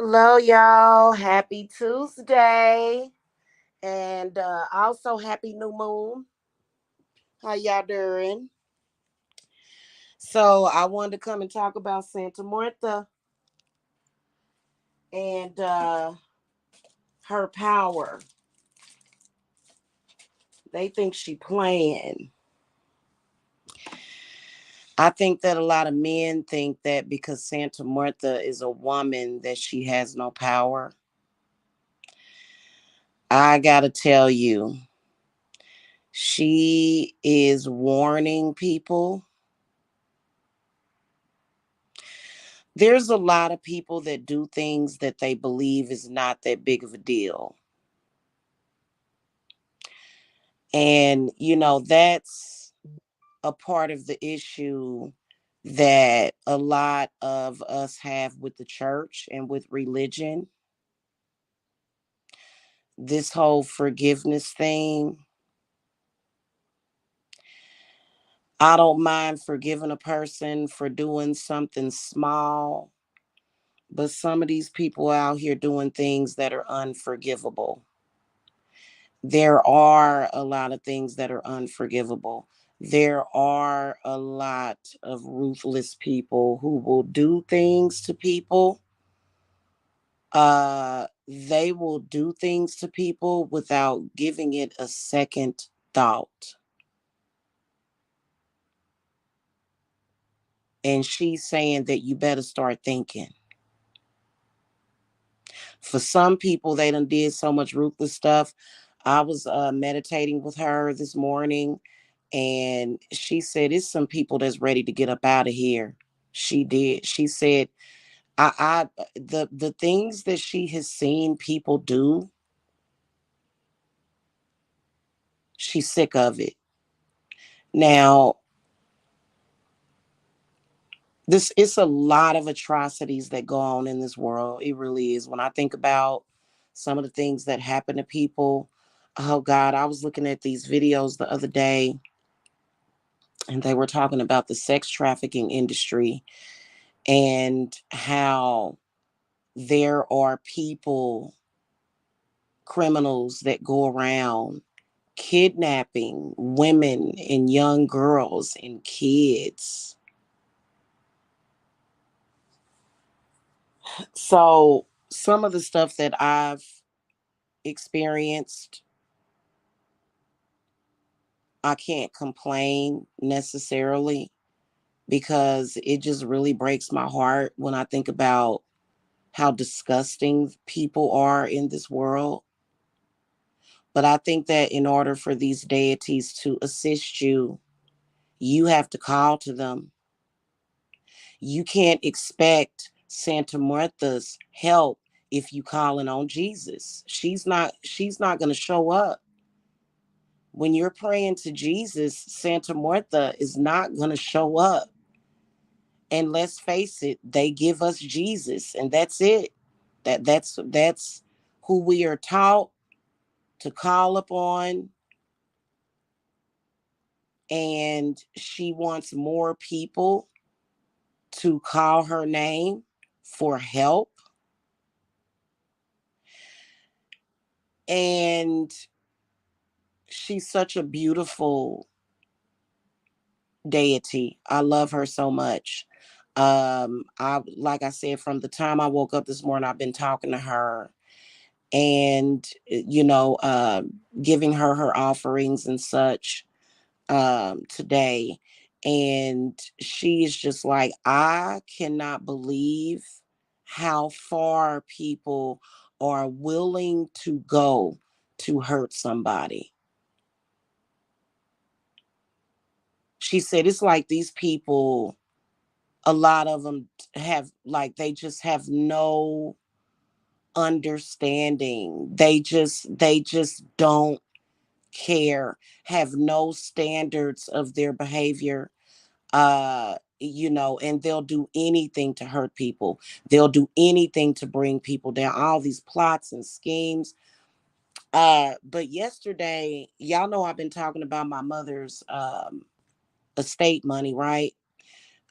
Hello, y'all. Happy Tuesday. And also happy new moon. How y'all doing? So I wanted to come and talk about Santa Muerte and her power. They think she playing. I think that a lot of men think that because Santa Muerte is a woman that she has no power. I gotta tell you, she is warning people. There's a lot of people that do things that they believe is not that big of a deal. And, that's a part of the issue that a lot of us have with the church and with religion. This whole forgiveness thing. I don't mind forgiving a person for doing something small, but some of these people out here doing things that are unforgivable. There are a lot of things that are unforgivable. There are a lot of ruthless people who will do things to people. They will do things to people without giving it a second thought. And she's saying that you better start thinking. For some people, they done did so much ruthless stuff. I was meditating with her this morning, and she said it's some people that's ready to get up out of here. She did. She said, the things that she has seen people do, she's sick of it. Now, this it's a lot of atrocities that go on in this world. It really is. When I think about some of the things that happen to people, oh God, I was looking at these videos the other day, and they were talking about the sex trafficking industry and how there are people, criminals that go around kidnapping women and young girls and kids. So, some of the stuff that I've experienced, I can't complain necessarily because it just really breaks my heart when I think about how disgusting people are in this world. But I think that in order for these deities to assist you, you have to call to them. You can't expect Santa Martha's help if you calling on Jesus. She's not going to show up. When you're praying to Jesus, Santa Martha is not going to show up. And let's face it, they give us Jesus and that's it. That's who we are taught to call upon, and she wants more people to call her name for help. And she's such a beautiful deity. I love her so much. I like I said, from the time I woke up this morning, I've been talking to her and giving her offerings and such today. And she is just like, I cannot believe how far people are willing to go to hurt somebody. She said it's like these people, a lot of them have, like, they just have no understanding. They just don't care, have no standards of their behavior. And they'll do anything to hurt people. They'll do anything to bring people down, all these plots and schemes. But yesterday, y'all know I've been talking about my mother's estate money, right?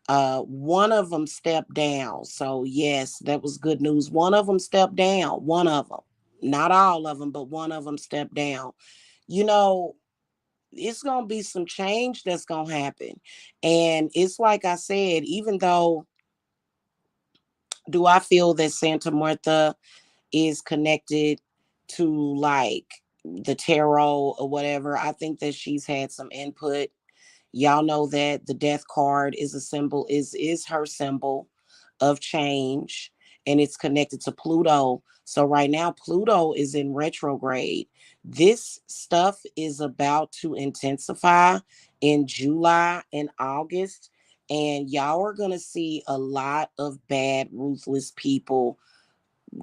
One of them stepped down. So yes, that was good news. One of them stepped down. One of them, not all of them, but one of them stepped down. You know, it's gonna be some change that's gonna happen, and it's like I said. Even though, do I feel that Santa Muerte is connected to like the tarot or whatever? I think that she's had some input. Y'all know that the death card is a symbol, is her symbol of change, and it's connected to Pluto. So right now Pluto is in retrograde. This stuff is about to intensify in July and August, and y'all are going to see a lot of bad, ruthless people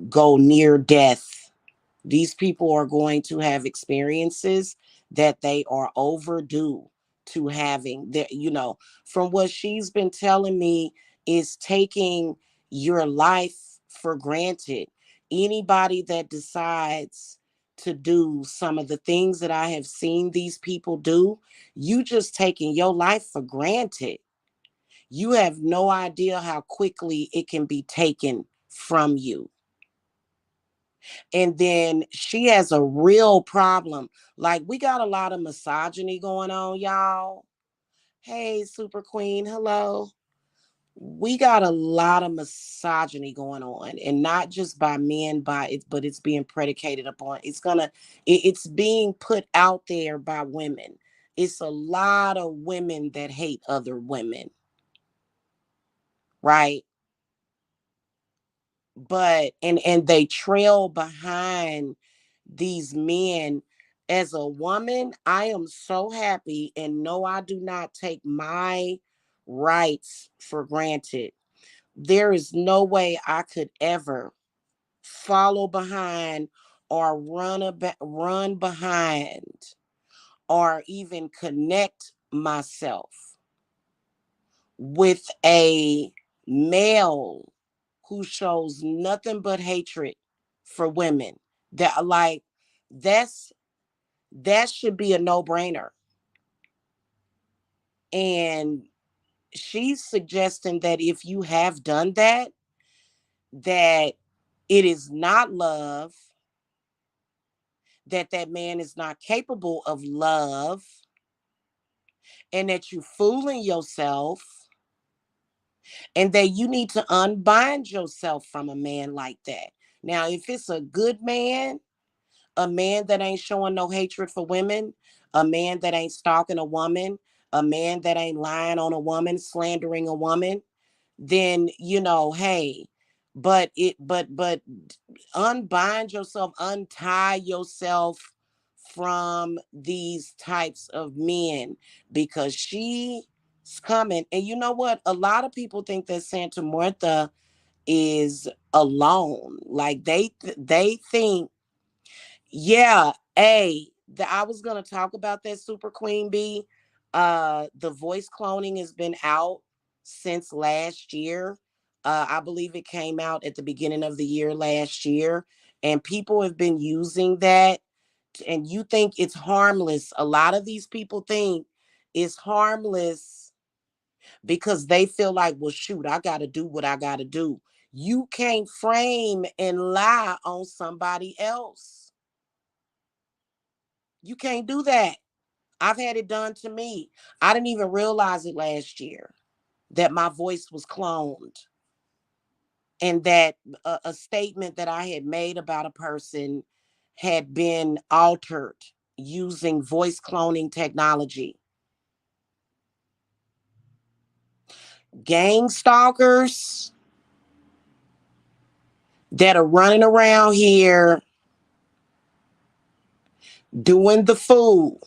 go near death. These people are going to have experiences that they are overdue to having. That, from what she's been telling me, is taking your life for granted. Anybody that decides to do some of the things that I have seen these people do, you just taking your life for granted. You have no idea how quickly it can be taken from you. And then she has a real problem. Like, we got a lot of misogyny going on, y'all. Hey, Super Queen, hello. We got a lot of misogyny going on, and not just by men, by it, but it's being predicated upon. It's being put out there by women. It's a lot of women that hate other women, right? But and they trail behind these men. As a woman, I am so happy, and no, I do not take my rights for granted. There is no way I could ever follow behind or run behind or even connect myself with a male who shows nothing but hatred for women. That, like, that's that should be a no-brainer. And she's suggesting that if you have done that, that it is not love, that that man is not capable of love, and that you're fooling yourself, and that you need to unbind yourself from a man like that. Now, if it's a good man, a man that ain't showing no hatred for women, a man that ain't stalking a woman, a man that ain't lying on a woman, slandering a woman, then, hey, but unbind yourself, untie yourself from these types of men, because she's coming. And you know what? A lot of people think that Santa Muerta is alone. Like, they think, yeah, I was gonna talk about that, Super Queen B. The voice cloning has been out since last year. I believe it came out at the beginning of the year last year, and people have been using that. And you think it's harmless? A lot of these people think it's harmless because they feel like, well, shoot, I got to do what I got to do. You can't frame and lie on somebody else. You can't do that. I've had it done to me. I didn't even realize it last year that my voice was cloned, and that a statement that I had made about a person had been altered using voice cloning technology. Gang stalkers that are running around here doing the fool.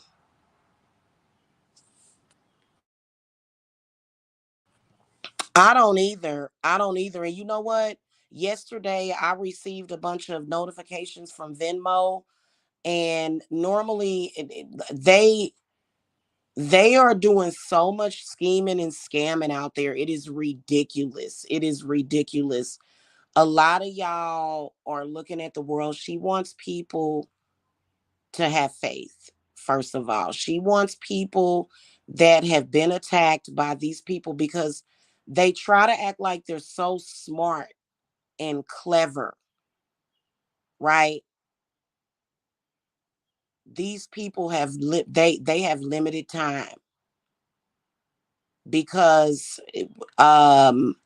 I don't either. I don't either. And you know what? Yesterday, I received a bunch of notifications from Venmo, and normally they are doing so much scheming and scamming out there. It is ridiculous. It is ridiculous. A lot of y'all are looking at the world. She wants people to have faith. First of all, she wants people that have been attacked by these people, because They try to act like they're so smart and clever, right? These people have they have limited time because um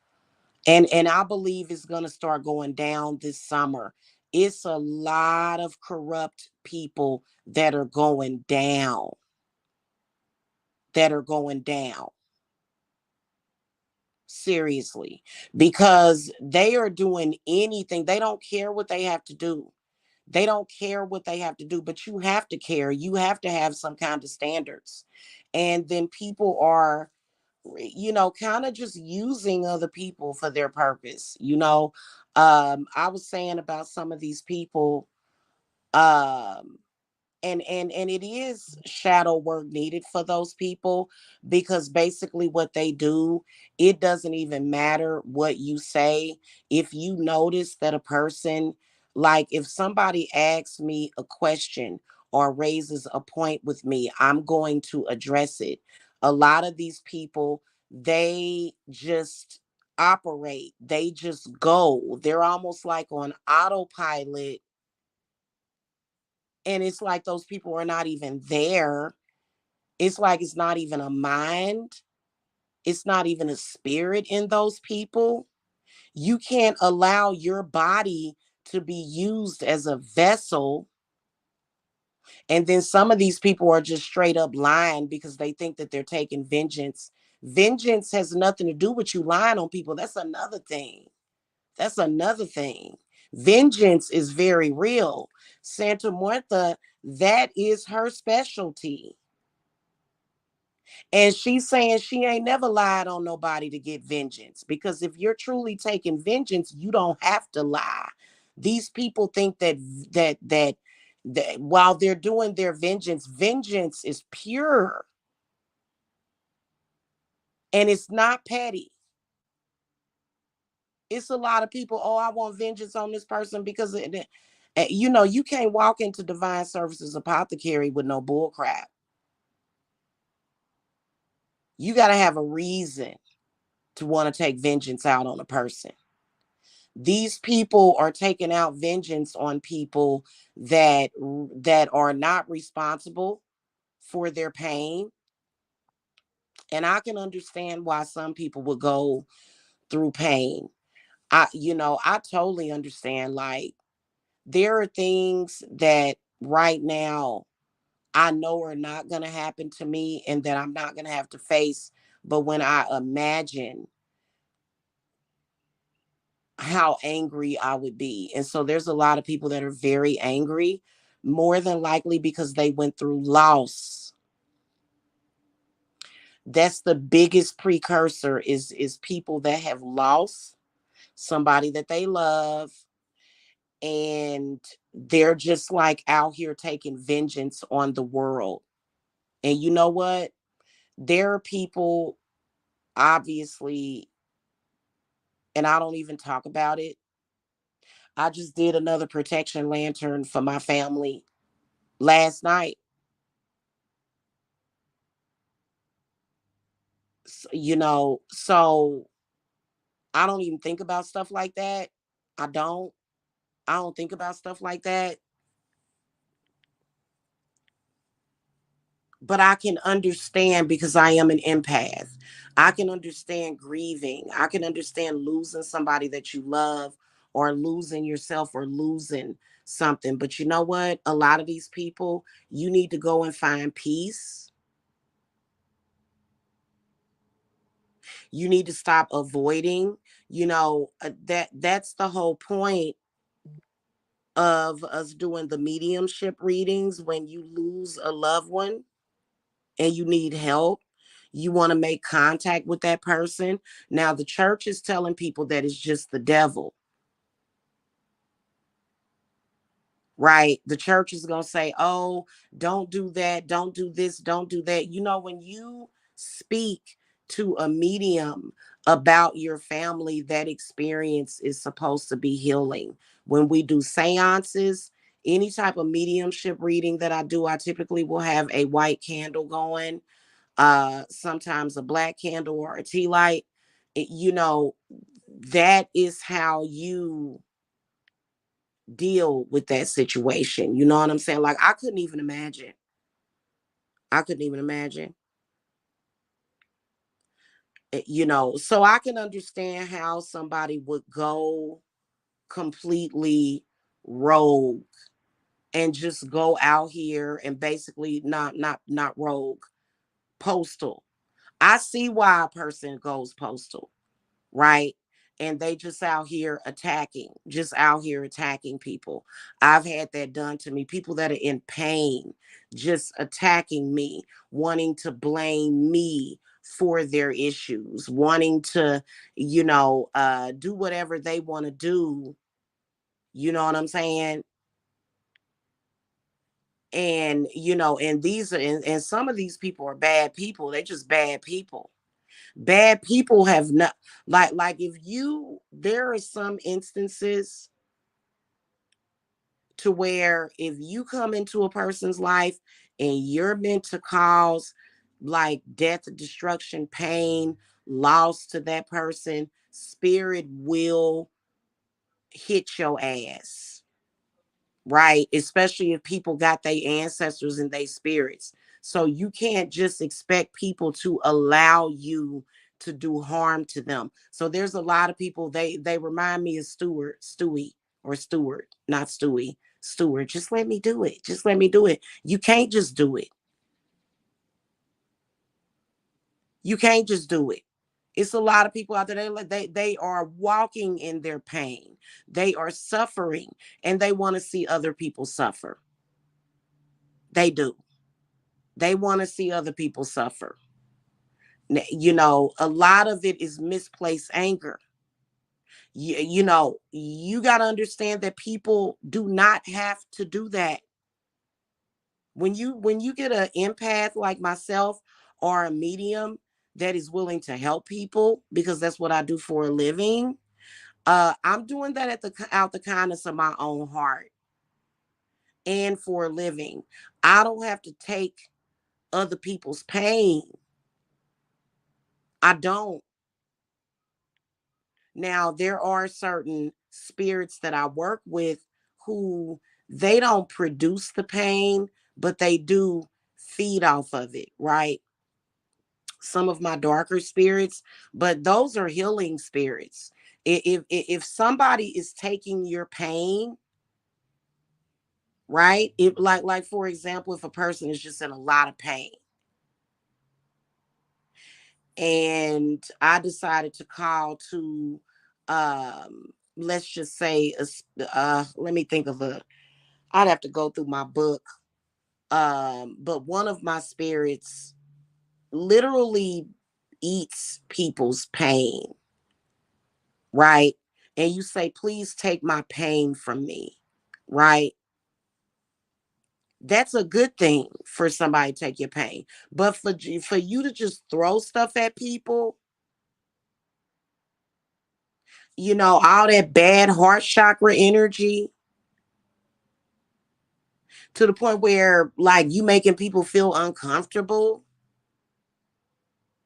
and I believe it's going to start going down this summer. It's a lot of corrupt people that are going down seriously, because they are doing anything. They don't care what they have to do. They don't care what they have to do, but you have to care. You have to have some kind of standards. And then people are, kind of just using other people for their purpose. I was saying about some of these people, um, and it is shadow work needed for those people, because basically what they do, it doesn't even matter what you say. If you notice that a person, like if somebody asks me a question or raises a point with me, I'm going to address it. A lot of these people, they just operate, they just go, they're almost like on autopilot, and it's like those people are not even there. It's like it's not even a mind. It's not even a spirit in those people. You can't allow your body to be used as a vessel. And then some of these people are just straight up lying because they think that they're taking vengeance. Vengeance has nothing to do with you lying on people. That's another thing. That's another thing. Vengeance is very real. Santa Muerte, that is her specialty. And she's saying she ain't never lied on nobody to get vengeance. Because if you're truly taking vengeance, you don't have to lie. These people think that while they're doing their vengeance, vengeance is pure and it's not petty. It's a lot of people, oh, I want vengeance on this person because you can't walk into Divine Services Apothecary with no bull crap. You got to have a reason to want to take vengeance out on a person. These people are taking out vengeance on people that are not responsible for their pain. And I can understand why some people would go through pain. I totally understand. Like, there are things that right now I know are not going to happen to me and that I'm not going to have to face. But when I imagine how angry I would be. And so there's a lot of people that are very angry, more than likely because they went through loss. That's the biggest precursor is people that have lost somebody that they love, and they're just like out here taking vengeance on the world. And you know what? There are people, obviously, and I don't even talk about it. I just did another protection lantern for my family last night. So I don't even think about stuff like that. I don't. I don't think about stuff like that. But I can understand because I am an empath. I can understand grieving. I can understand losing somebody that you love, or losing yourself, or losing something. But you know what? A lot of these people, you need to go and find peace. You need to stop avoiding. That's the whole point of us doing the mediumship readings. When you lose a loved one and you need help, you want to make contact with that person. Now, the church is telling people that it's just the devil, right? The church is going to say, oh, don't do that, don't do this, don't do that. When you speak to a medium about your family, that experience is supposed to be healing. When we do seances, any type of mediumship reading that I do, I typically will have a white candle going, sometimes a black candle or a tea light. You know, that is how you deal with that situation. You know what I'm saying? Like, I couldn't even imagine. I couldn't even imagine. You know, so I can understand how somebody would go completely rogue and just go out here and basically not rogue, postal. I see why a person goes postal, right? And they just out here attacking people. I've had that done to me. People that are in pain, just attacking me, wanting to blame me for their issues, wanting to, do whatever they want to do. You know what I'm saying? And and some of these people are bad people. They're just bad people. Bad people have not, like if you there are some instances to where if you come into a person's life and you're meant to cause like death, destruction, pain, loss to that person, spirit will hit your ass, right? Especially if people got their ancestors and their spirits. So you can't just expect people to allow you to do harm to them. So there's a lot of people, they remind me of Stewart, not Stewie, Stewart. Just let me do it. Just let me do it. You can't just do it. You can't just do it. It's a lot of people out there. They are walking in their pain. They are suffering, and they want to see other people suffer. They do. They want to see other people suffer. A lot of it is misplaced anger. You got to understand that people do not have to do that. When you get an empath like myself or a medium that is willing to help people, because that's what I do for a living, I'm doing that out the kindness of my own heart and for a living. I don't have to take other people's pain. I don't. Now, there are certain spirits that I work with who they don't produce the pain, but they do feed off of it, right? Some of my darker spirits, but those are healing spirits. If somebody is taking your pain, right? If like for example, if a person is just in a lot of pain and I decided to call to let's just say let me think of I'd have to go through my book. But one of my spirits literally eats people's pain, right? And you say, please take my pain from me, right? That's a good thing for somebody to take your pain. But for you to just throw stuff at people, all that bad heart chakra energy to the point where like you making people feel uncomfortable.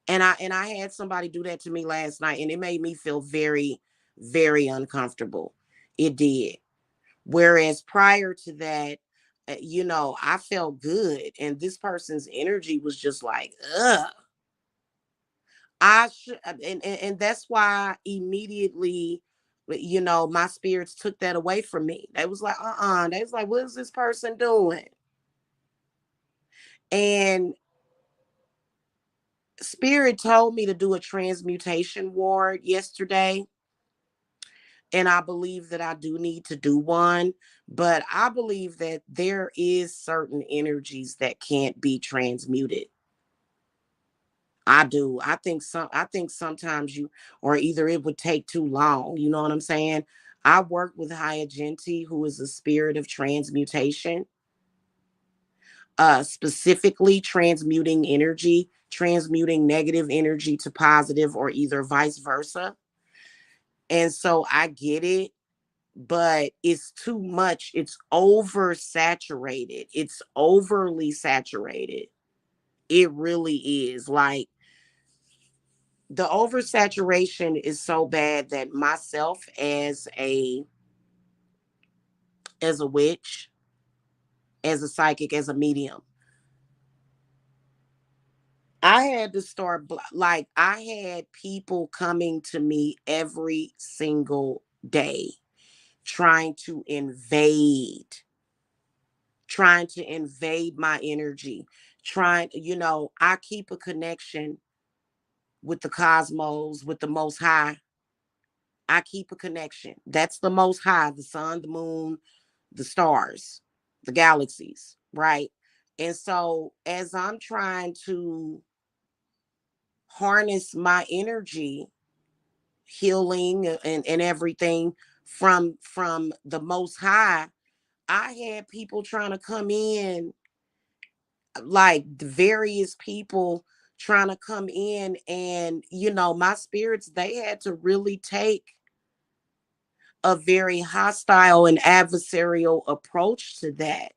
And I had somebody do that to me last night and it made me feel very, very uncomfortable. It did. Whereas prior to that, I felt good and this person's energy was just like, ugh. I should, and that's why immediately, my spirits took that away from me. They was like, They was like, what is this person doing? And spirit told me to do a transmutation ward yesterday. And I believe that I do need to do one, but I believe that there is certain energies that can't be transmuted. I do. I think sometimes or either it would take too long. You know what I'm saying? I work with Hyagenti, who is a spirit of transmutation, specifically transmuting energy, transmuting negative energy to positive or either vice versa. And so I get it, but it's too much. It's oversaturated. It's overly saturated. It really is. Like The oversaturation is so bad that myself as a witch, as a psychic, as a medium, I had to start like I had people coming to me every single day trying to invade my energy, trying, I keep a connection with the cosmos, with the most high. I keep a connection. That's the most high, the sun, the moon, the stars, the galaxies, right? And so as I'm trying to harness my energy, healing and everything from the most high, I had people trying to come in, like the various people trying to come in, and my spirits, they had to really take a very hostile and adversarial approach to that.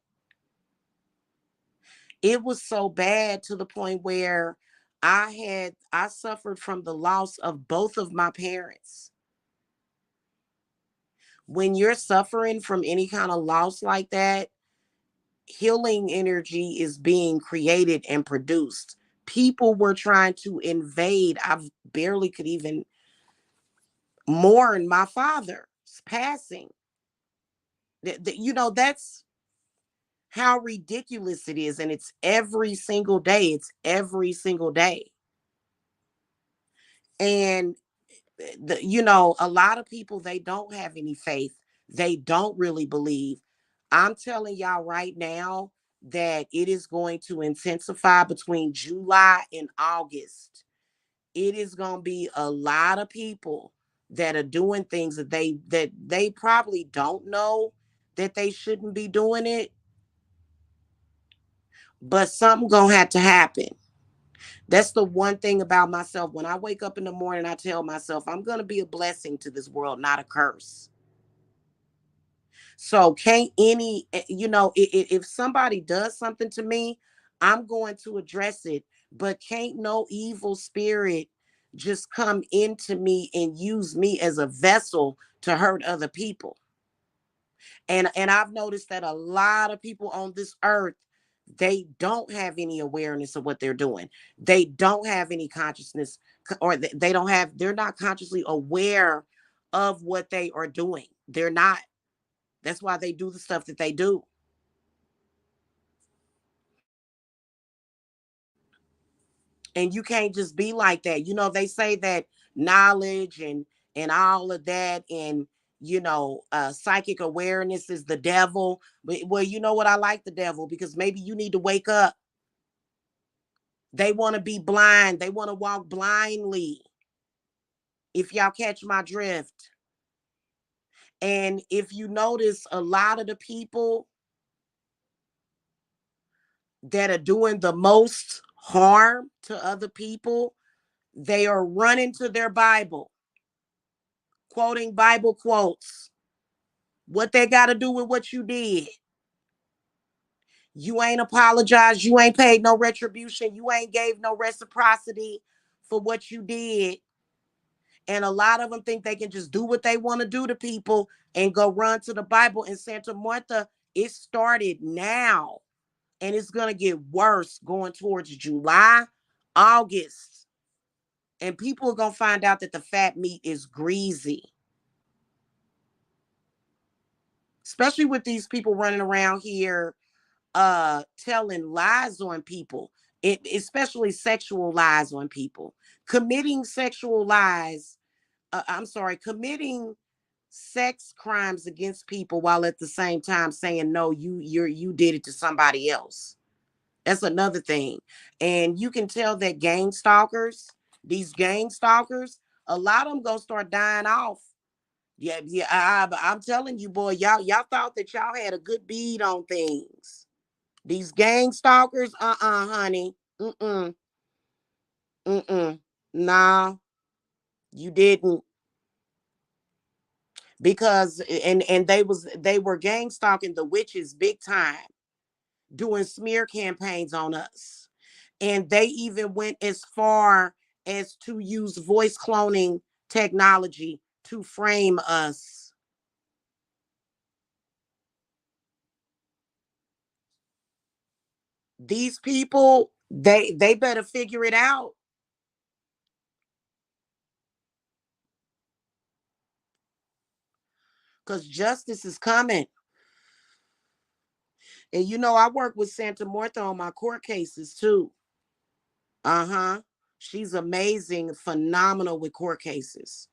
It was so bad to the point where I suffered from the loss of both of my parents. When you're suffering from any kind of loss like that, healing energy is being created and produced. People were trying to invade. I barely could even mourn my father's passing. That's how ridiculous it is. And it's every single day. It's every single day. And a lot of people, they don't have any faith. They don't really believe. I'm telling y'all right now that it is going to intensify between July and August. It is going to be a lot of people that are doing things that they probably don't know that they shouldn't be doing it, but something going to have to happen. That's the one thing about myself. When I wake up in the morning, I tell myself I'm going to be a blessing to this world, not a curse. So can't if somebody does something to me, I'm going to address it. But can't no evil spirit just come into me and use me as a vessel to hurt other people. And I've noticed that a lot of people on this earth, they don't have any awareness of what they're doing. They don't have any consciousness, or they're not consciously aware of what they are doing. They're not. That's why they do the stuff that they do. And you can't just be like that. They say that knowledge and all of that, and psychic awareness is the devil. But, well, you know what? I like the devil because maybe you need to wake up. They want to be blind. They want to walk blindly. If y'all catch my drift. And if you notice, a lot of the people that are doing the most harm to other people, they are running to their Bible, quoting Bible quotes. What they got to do with what you did? You ain't apologized. You ain't paid no retribution. You ain't gave no reciprocity for what you did. And a lot of them think they can just do what they want to do to people and go run to the Bible. In Santa Muerte, it started now. And it's going to get worse going towards July, August. And people are going to find out that the fat meat is greasy. Especially with these people running around here telling lies on people, especially sexual lies on people, committing sexual lies. I'm sorry, committing sex crimes against people while at the same time saying no, you did it to somebody else. That's another thing. And you can tell that these gang stalkers, a lot of them gonna start dying off. Yeah, yeah. I'm telling you, boy, y'all thought that y'all had a good bead on things. These gang stalkers, honey. Mm-mm. Mm-mm. Nah, you didn't. Because and they were gang stalking the witches big time, doing smear campaigns on us. And they even went as far as to use voice cloning technology to frame us. These people, they better figure it out, because justice is coming. And I work with Santa Muerte on my court cases too. Uh-huh. She's amazing, phenomenal with court cases.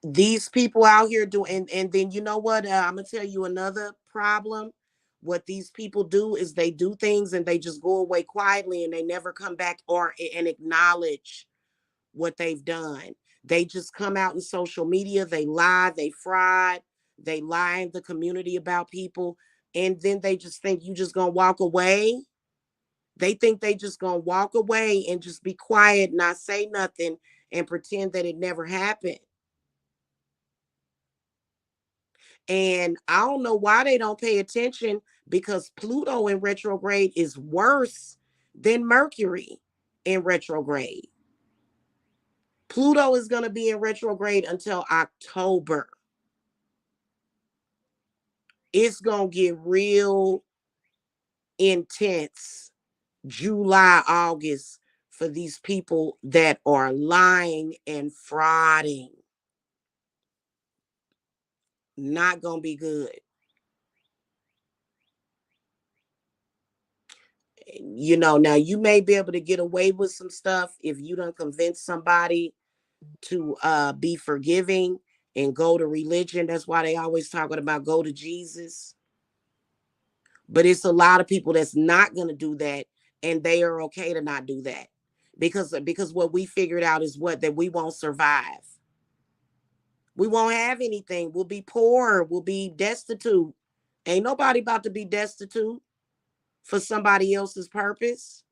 These people out here do, and then you know what? I'm gonna tell you another problem. What these people do is they do things and they just go away quietly and they never come back or and acknowledge what they've done. They just come out in social media, they lie, they fraud, they lie in the community about people, and then they just think you just gonna walk away. They think they just gonna walk away and just be quiet, not say nothing, and pretend that it never happened. And I don't know why they don't pay attention, because Pluto in retrograde is worse than Mercury in retrograde. Pluto is going to be in retrograde until October. It's going to get real intense July, August for these people that are lying and frauding. Not going to be good. Now you may be able to get away with some stuff if you don't convince somebody to be forgiving and go to religion. That's why they always talking about go to Jesus. But it's a lot of people that's not going to do that, and they are okay to not do that, because what we figured out is what, that we won't survive. We won't have anything. We'll be poor. We'll be destitute. Ain't nobody about to be destitute for somebody else's purpose.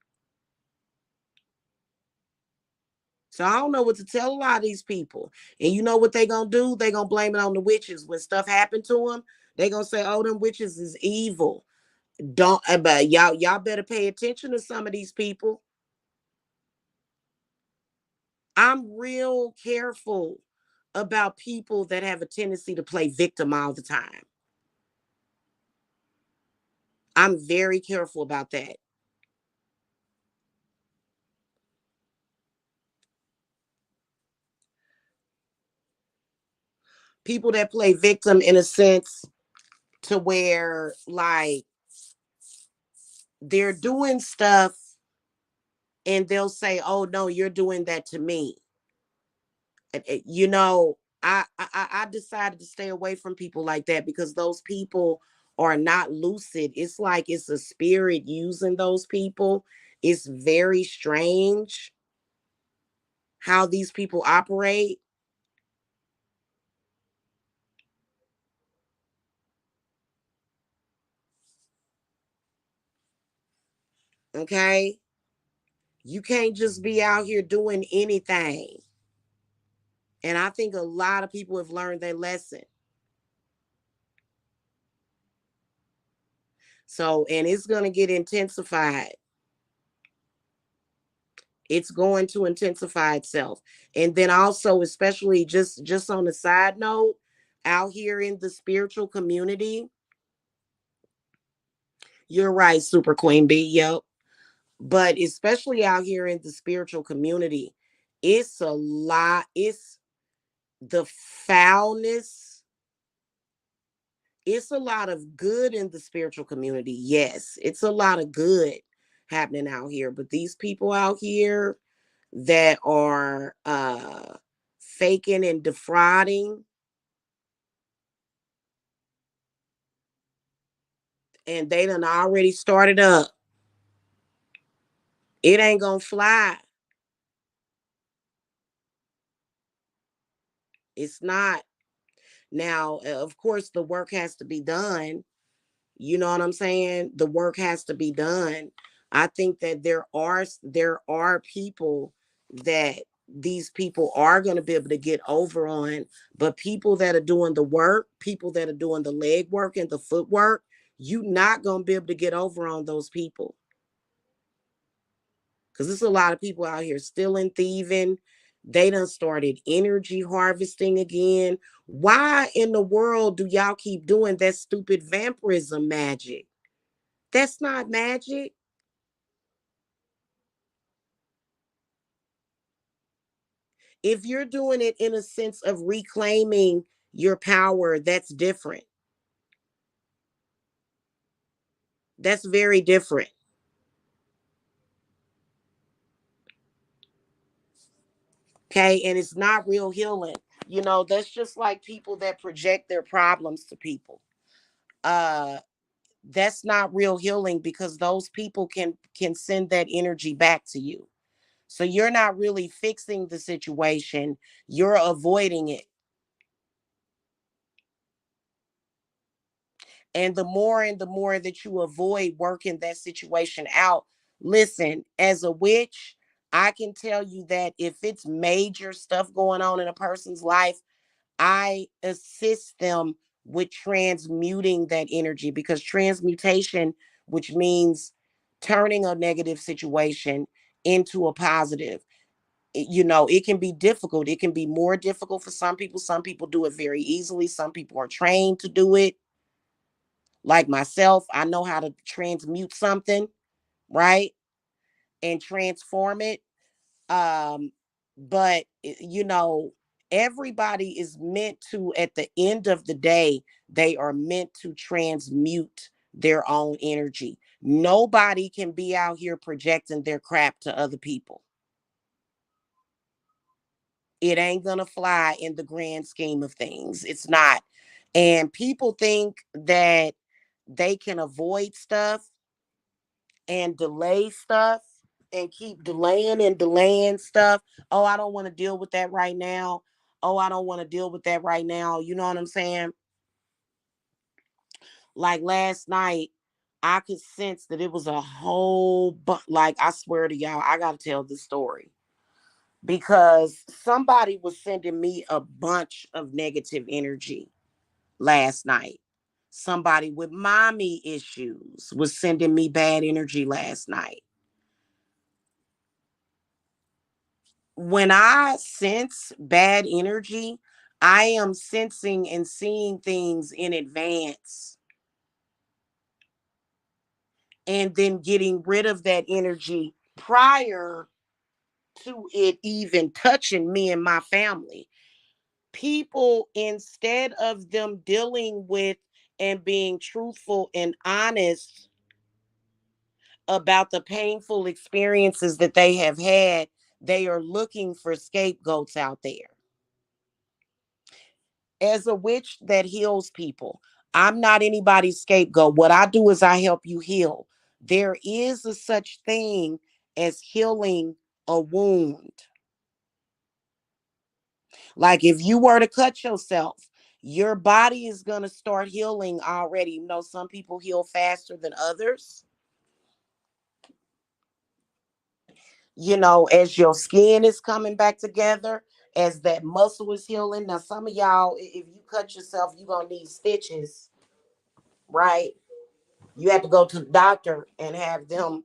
So I don't know what to tell a lot of these people. And you know what they gonna do? They gonna blame it on the witches. When stuff happened to them, they gonna say, "Oh, them witches is evil." Don't, but y'all better pay attention to some of these people. I'm real careful about people that have a tendency to play victim all the time. I'm very careful about that. People that play victim in a sense to where, like, they're doing stuff and they'll say, "Oh no, you're doing that to me." You know, I decided to stay away from people like that, because those people are not lucid. It's like it's a spirit using those people. It's very strange how these people operate. Okay, you can't just be out here doing anything. And I think a lot of people have learned their lesson. So, and it's going to get intensified. It's going to intensify itself. And then also, especially just on the side note, out here in the spiritual community, you're right, Super Queen B. Yep. But especially out here in the spiritual community, it's a lot. It's the foulness. It's a lot of good in the spiritual community. Yes, it's a lot of good happening out here. But these people out here that are faking and defrauding, and they done already started up, it ain't gonna fly. It's not. Now, of course, the work has to be done. You know what I'm saying? The work has to be done. I think that there are people that these people are going to be able to get over on. But people that are doing the work, people that are doing the leg work and the footwork, you not going to be able to get over on those people. Because there's a lot of people out here stealing, thieving. They done started energy harvesting again. Why in the world do y'all keep doing that stupid vampirism magic? That's not magic. If you're doing it in a sense of reclaiming your power, that's different. That's very different. Okay. And it's not real healing. That's just like people that project their problems to people. Uh, that's not real healing because those people can send that energy back to you. So you're not really fixing the situation, you're avoiding it. And the more that you avoid working that situation out, listen, as a witch, I can tell you that if it's major stuff going on in a person's life, I assist them with transmuting that energy, because transmutation, which means turning a negative situation into a positive, it can be difficult. It can be more difficult for some people. Some people do it very easily. Some people are trained to do it. Like myself, I know how to transmute something, right? And transform it. But everybody is meant to, at the end of the day, they are meant to transmute their own energy. Nobody can be out here projecting their crap to other people. It ain't gonna fly in the grand scheme of things. It's not. And people think that they can avoid stuff and delay stuff and keep delaying and delaying stuff. Oh, I don't want to deal with that right now. Oh, I don't want to deal with that right now. You know what I'm saying? Like last night, I could sense that it was a whole like, I swear to y'all, I got to tell this story because somebody was sending me a bunch of negative energy last night. Somebody with mommy issues was sending me bad energy last night. When I sense bad energy, I am sensing and seeing things in advance and then getting rid of that energy prior to it even touching me and my family. People, instead of them dealing with and being truthful and honest about the painful experiences that they have had, they are looking for scapegoats out there. As a witch that heals people, I'm not anybody's scapegoat. What I do is I help you heal. There is a such thing as healing a wound. Like if you were to cut yourself, your body is going to start healing already. Some people heal faster than others. As your skin is coming back together, as that muscle is healing. Now, some of y'all, if you cut yourself, you're going to need stitches, right? You have to go to the doctor and have them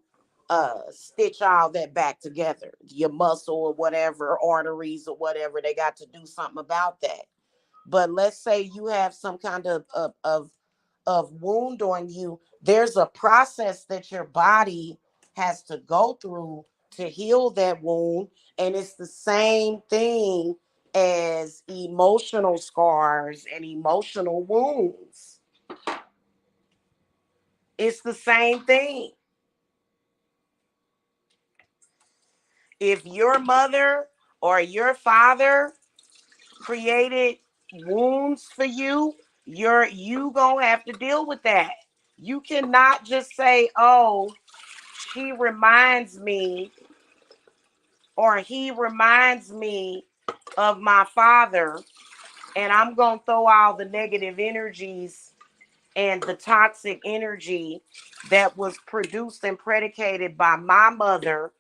stitch all that back together, your muscle or whatever, arteries or whatever. They got to do something about that. But let's say you have some kind of wound on you. There's a process that your body has to go through to heal that wound, and it's the same thing as emotional scars and emotional wounds. It's the same thing. If your mother or your father created wounds for you, you gonna have to deal with that. You cannot just say, "Oh, she reminds me or he reminds me of my father," and I'm gonna throw all the negative energies and the toxic energy that was produced and predicated by my mother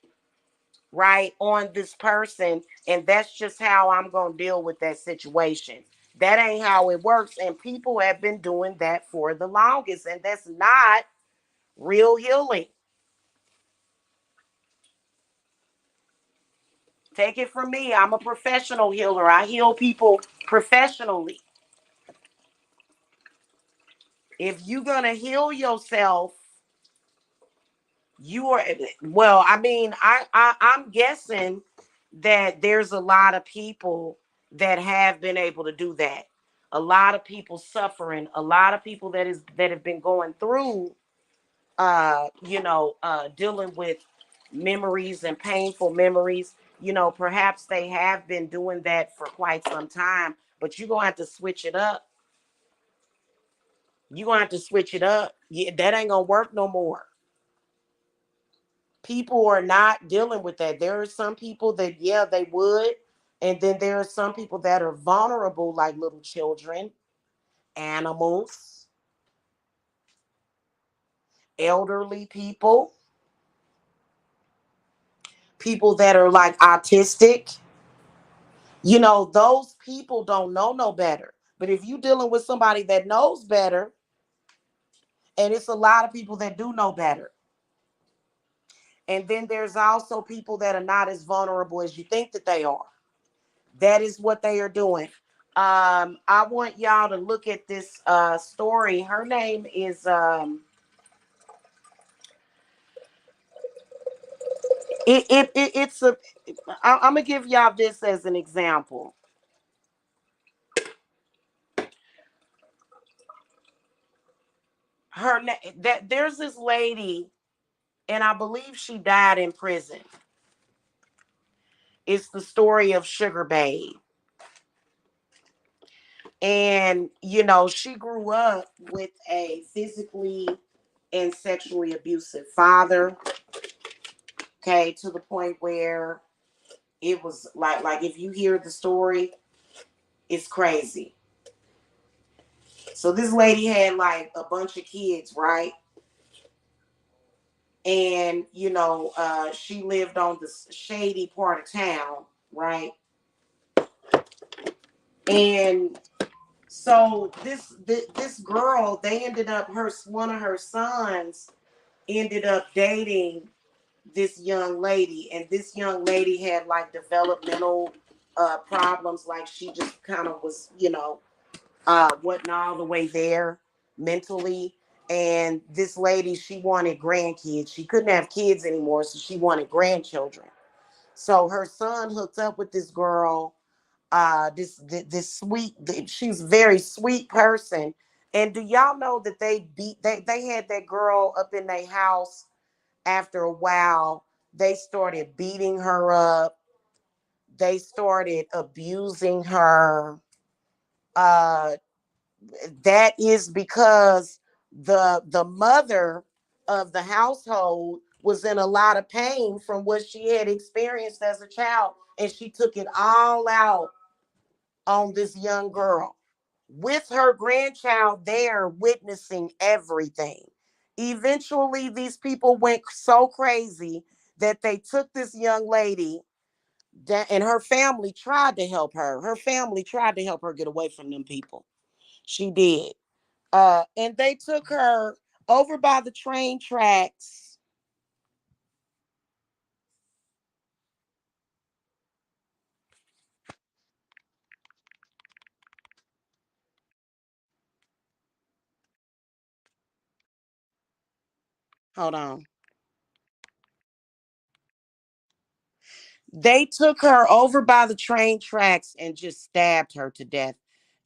right, on this person, and that's just how I'm going to deal with that situation. That ain't how it works, and people have been doing that for the longest, and that's not real healing. Take it from me, I'm a professional healer. I heal people professionally. If you're going to heal yourself, you are, well, I mean, I'm guessing that there's a lot of people that have been able to do that. A lot of people suffering, a lot of people that have been going through dealing with memories and painful memories. Perhaps they have been doing that for quite some time, but you're gonna have to switch it up. You're gonna have to switch it up. Yeah, that ain't gonna work no more. People are not dealing with that. There are some people that, yeah, they would. And then there are some people that are vulnerable, like little children, animals, elderly people, people that are like autistic. Those people don't know no better. But if you're dealing with somebody that knows better, and it's a lot of people that do know better. And then there's also people that are not as vulnerable as you think that they are. That is what they are doing. I want y'all to look at this story. Her name is it's a I'm gonna give y'all this as an example. That there's this lady, and I believe she died in prison. It's the story of Sugar Babe. And she grew up with a physically and sexually abusive father. Okay, to the point where it was like if you hear the story, it's crazy. So this lady had like a bunch of kids, right? And she lived on the shady part of town, right? And so this girl, they ended up, her one of her sons ended up dating this young lady, and this young lady had like developmental problems, like she just kind of was, wasn't all the way there mentally. And this lady, she wanted grandkids. She couldn't have kids anymore, so she wanted grandchildren. So her son hooked up with this girl, this sweet, she's a very sweet person. And do y'all know that they had that girl up in their house? After a while, they started beating her up. They started abusing her. Uh, that is because the mother of the household was in a lot of pain from what she had experienced as a child, and she took it all out on this young girl with her grandchild there witnessing everything. Eventually, these people went so crazy that they took this young lady and her family tried to help her. Her family tried to help her get away from them people. She did. And they took her over by the train tracks. Hold on. They took her over by the train tracks and just stabbed her to death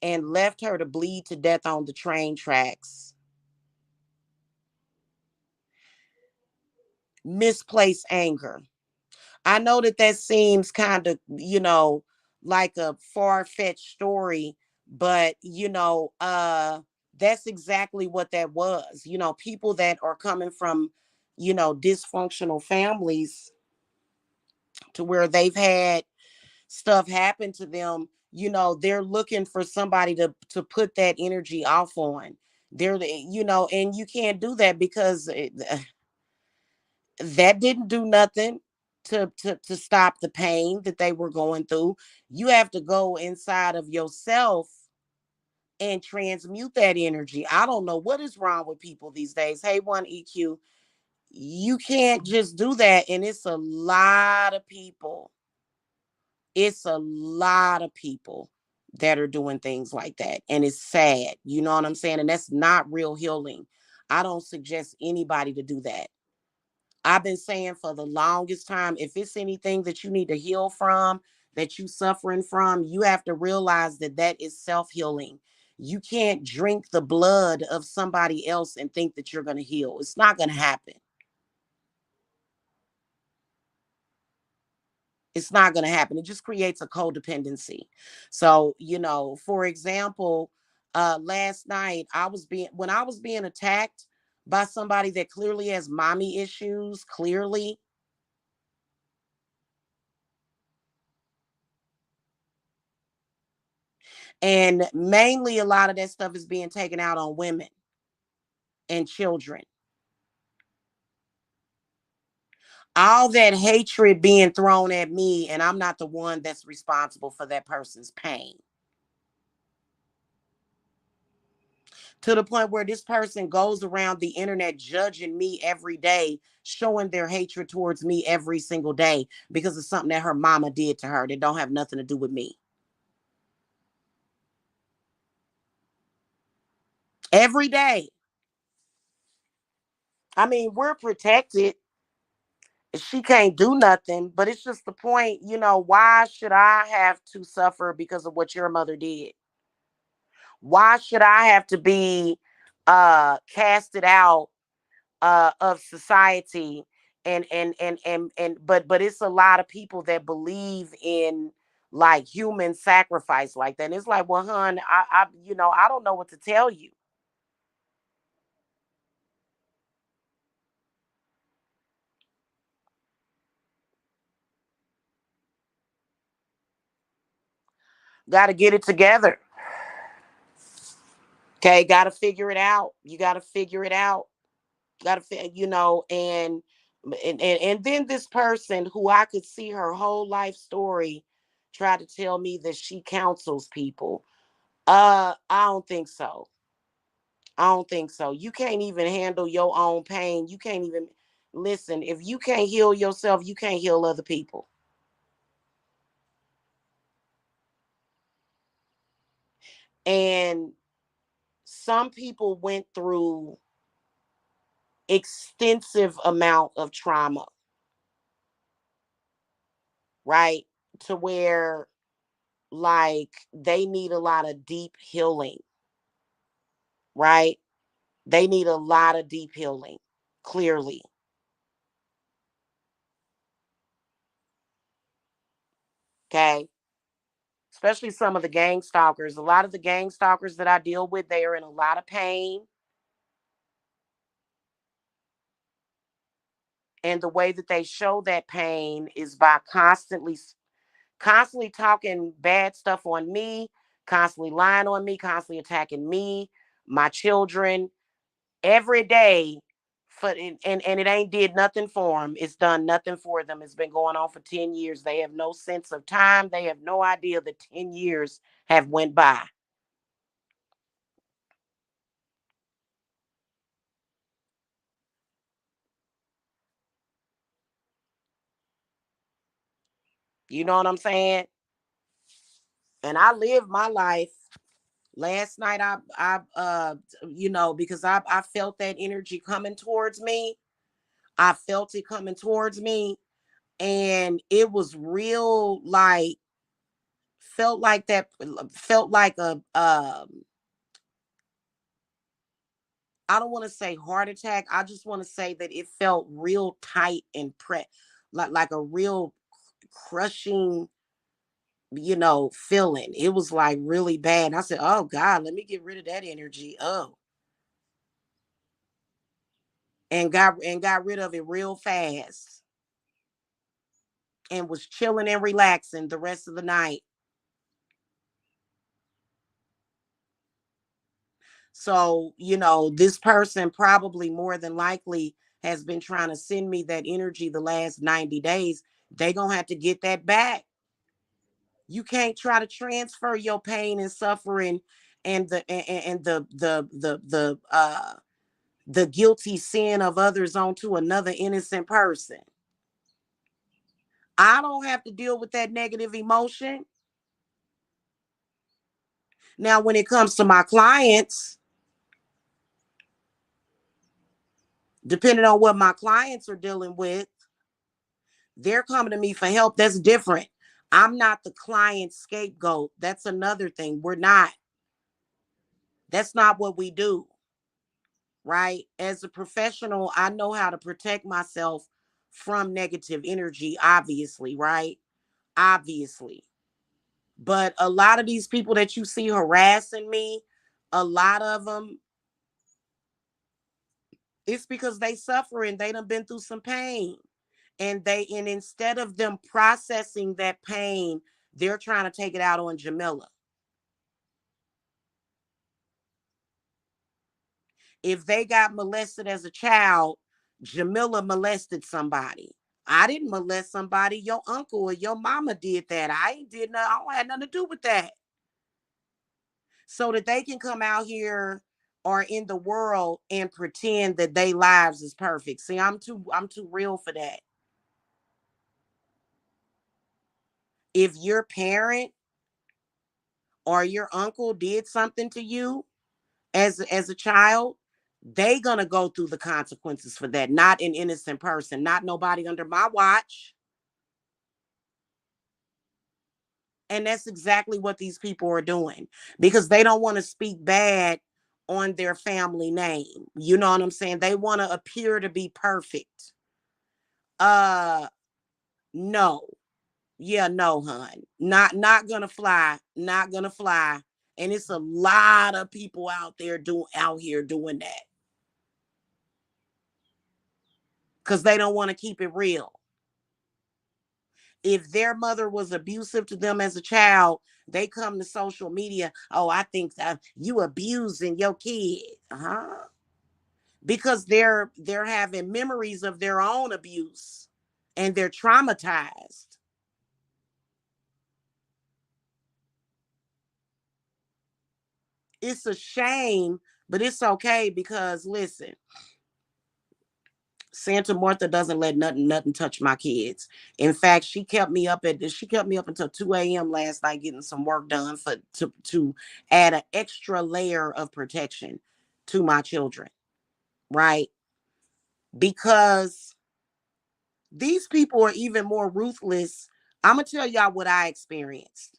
and left her to bleed to death on the train tracks. Misplaced anger. I know that that seems kind of, like a far-fetched story, but that's exactly what that was. People that are coming from, dysfunctional families, to where they've had stuff happen to them, they're looking for somebody to put that energy off on. And you can't do that because that didn't do nothing. to stop the pain that they were going through. You have to go inside of yourself and transmute that energy. I don't know what is wrong with people these days. Hey, one EQ, you can't just do that. And it's a lot of people. It's a lot of people that are doing things like that. And it's sad. You know what I'm saying? And that's not real healing. I don't suggest anybody to do that. I've been saying for the longest time, if it's anything that you need to heal from, that you suffering from, you have to realize that that is self-healing. You can't drink the blood of somebody else and think that you're going to heal. It's not going to happen. It's not going to happen. It just creates a codependency. So, for example, last night when I was being attacked by somebody that clearly has mommy issues, clearly, and mainly a lot of that stuff is being taken out on women and children. All that hatred being thrown at me, and I'm not the one that's responsible for that person's pain. To the point where this person goes around the internet judging me every day, showing their hatred towards me every single day because of something that her mama did to her that don't have nothing to do with me. Every day. I mean, we're protected. She can't do nothing, but it's just the point, why should I have to suffer because of what your mother did? Why should I have to be casted out of society? But it's a lot of people that believe in like human sacrifice like that. And it's like, well, hon, I don't know what to tell you. Got to get it together. Okay, got to figure it out. You got to figure it out. Got to, and then this person who I could see her whole life story try to tell me that she counsels people. I don't think so. I don't think so. You can't even handle your own pain. You can't even listen. If you can't heal yourself, you can't heal other people. And some people went through extensive amount of trauma, right? To where like they need a lot of deep healing, right? They need a lot of deep healing, clearly. Okay. Especially some of the gang stalkers. A lot of the gang stalkers that I deal with, they are in a lot of pain. And the way that they show that pain is by constantly talking bad stuff on me, constantly lying on me, constantly attacking me, my children, every day. And it ain't did nothing for them. It's done nothing for them. It's been going on for 10 years. They have no sense of time. They have no idea that 10 years have went by. You know what I'm saying? And I lived my life. Last night because I felt that energy coming towards me. I felt it coming towards me, and it was real, like felt like that, felt like a I don't want to say heart attack. I just want to say that it felt real tight and like a real crushing, feeling. It was like really bad. And I said, "Oh God, let me get rid of that energy." Oh, and got rid of it real fast, and was chilling and relaxing the rest of the night. So, this person probably more than likely has been trying to send me that energy the last 90 days, they gonna have to get that back. You can't try to transfer your pain and suffering and the guilty sin of others onto another innocent person. I don't have to deal with that negative emotion. Now, when it comes to my clients, depending on what my clients are dealing with, they're coming to me for help. That's different. I'm not the client scapegoat. That's another thing. We're not. That's not what we do, right? As a professional, I know how to protect myself from negative energy, obviously, right? Obviously. But a lot of these people that you see harassing me, a lot of them, it's because they suffering. They done been through some pain. And instead of them processing that pain, they're trying to take it out on Jamila. If they got molested as a child, Jamila molested somebody. I didn't molest somebody. Your uncle or your mama did that. I ain't did nothing. I don't had nothing to do with that. So that they can come out here or in the world and pretend that their lives is perfect. See, I'm too real for that. If your parent or your uncle did something to you as a child, they gonna go through the consequences for that. Not an innocent person, not nobody under my watch. And that's exactly what these people are doing because they don't want to speak bad on their family name. You know what I'm saying? They want to appear to be perfect. Uh no. Yeah, no, hun. Not gonna fly. Not gonna fly. And it's a lot of people out here doing that because they don't want to keep it real. If their mother was abusive to them as a child, they come to social media. Oh, I think that you abusing your kid, huh? Because they're having memories of their own abuse, and they're traumatized. It's a shame, but it's okay because listen, Santa Muerte doesn't let nothing touch my kids. In fact, she kept me up until 2 a.m. last night getting some work done to add an extra layer of protection to my children, right? Because these people are even more ruthless. I'm gonna tell y'all what I experienced.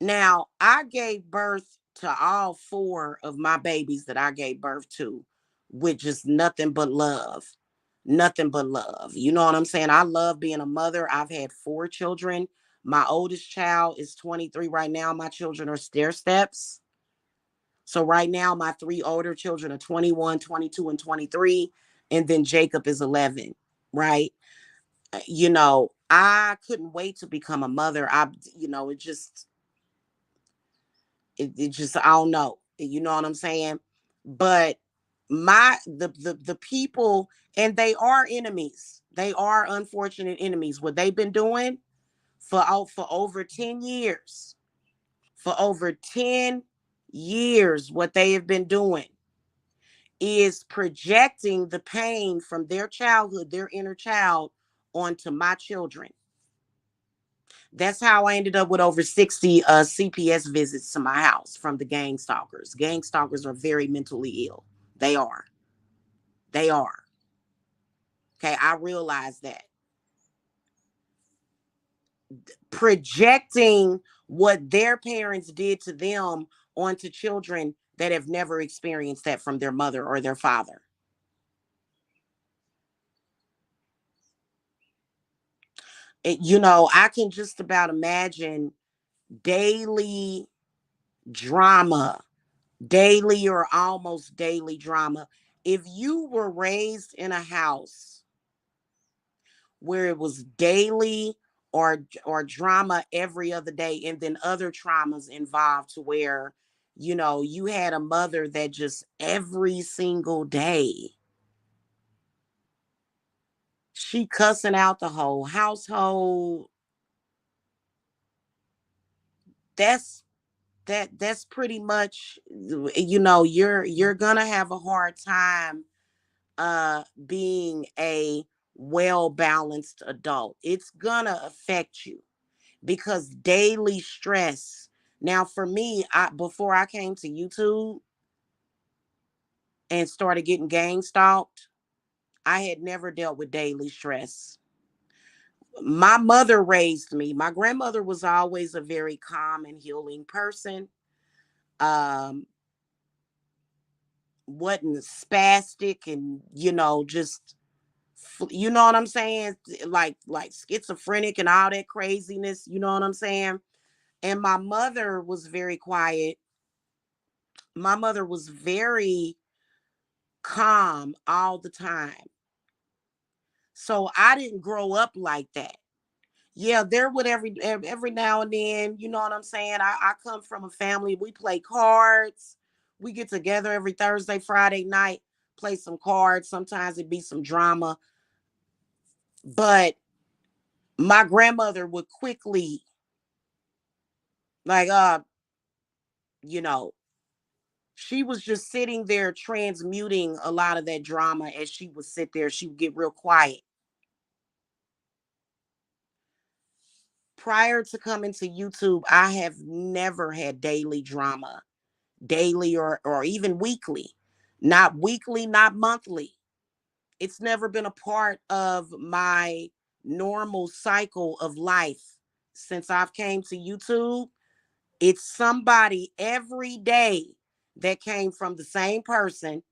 Now, I gave birth to all four of my babies that I gave birth to with just nothing but love. Nothing but love. You know what I'm saying? I love being a mother. I've had four children. My oldest child is 23 right now. My children are stair steps. So right now, my three older children are 21, 22, and 23. And then Jacob is 11, right? I couldn't wait to become a mother. It just it just I don't know. You know what I'm saying? But the people, and they are enemies. They are unfortunate enemies. What they've been doing for over 10 years. For over 10 years, what they have been doing is projecting the pain from their childhood, their inner child, onto my children. That's how I ended up with over 60 CPS visits to my house from the gang stalkers. Gang stalkers are very mentally ill. They are. They are. Okay, I realize that. Projecting what their parents did to them onto children that have never experienced that from their mother or their father. I can just about imagine daily drama, daily or almost daily drama. If you were raised in a house where it was daily or drama every other day and then other traumas involved to where you had a mother that just every single day. She cussing out the whole household. That's that's pretty much, you're gonna have a hard time being a well balanced adult. It's gonna affect you because daily stress. Now for me, before I came to YouTube and started getting gang stalked, I had never dealt with daily stress. My mother raised me. My grandmother was always a very calm and healing person. Um, wasn't spastic and just you know what I'm saying? Like schizophrenic and all that craziness, you know what I'm saying? And my mother was very quiet. My mother was very calm all the time. So I didn't grow up like that. Yeah, there would every now and then, you know what I'm saying? I come from a family, we play cards. We get together every Thursday, Friday night, play some cards. Sometimes it be some drama. But my grandmother would quickly, like, you know, she was just sitting there transmuting a lot of that drama. As she would sit there, she would get real quiet. Prior to coming to YouTube, I have never had daily drama, daily or even weekly. Not weekly, not monthly. It's never been a part of my normal cycle of life since I've came to YouTube. It's somebody every day that came from the same person,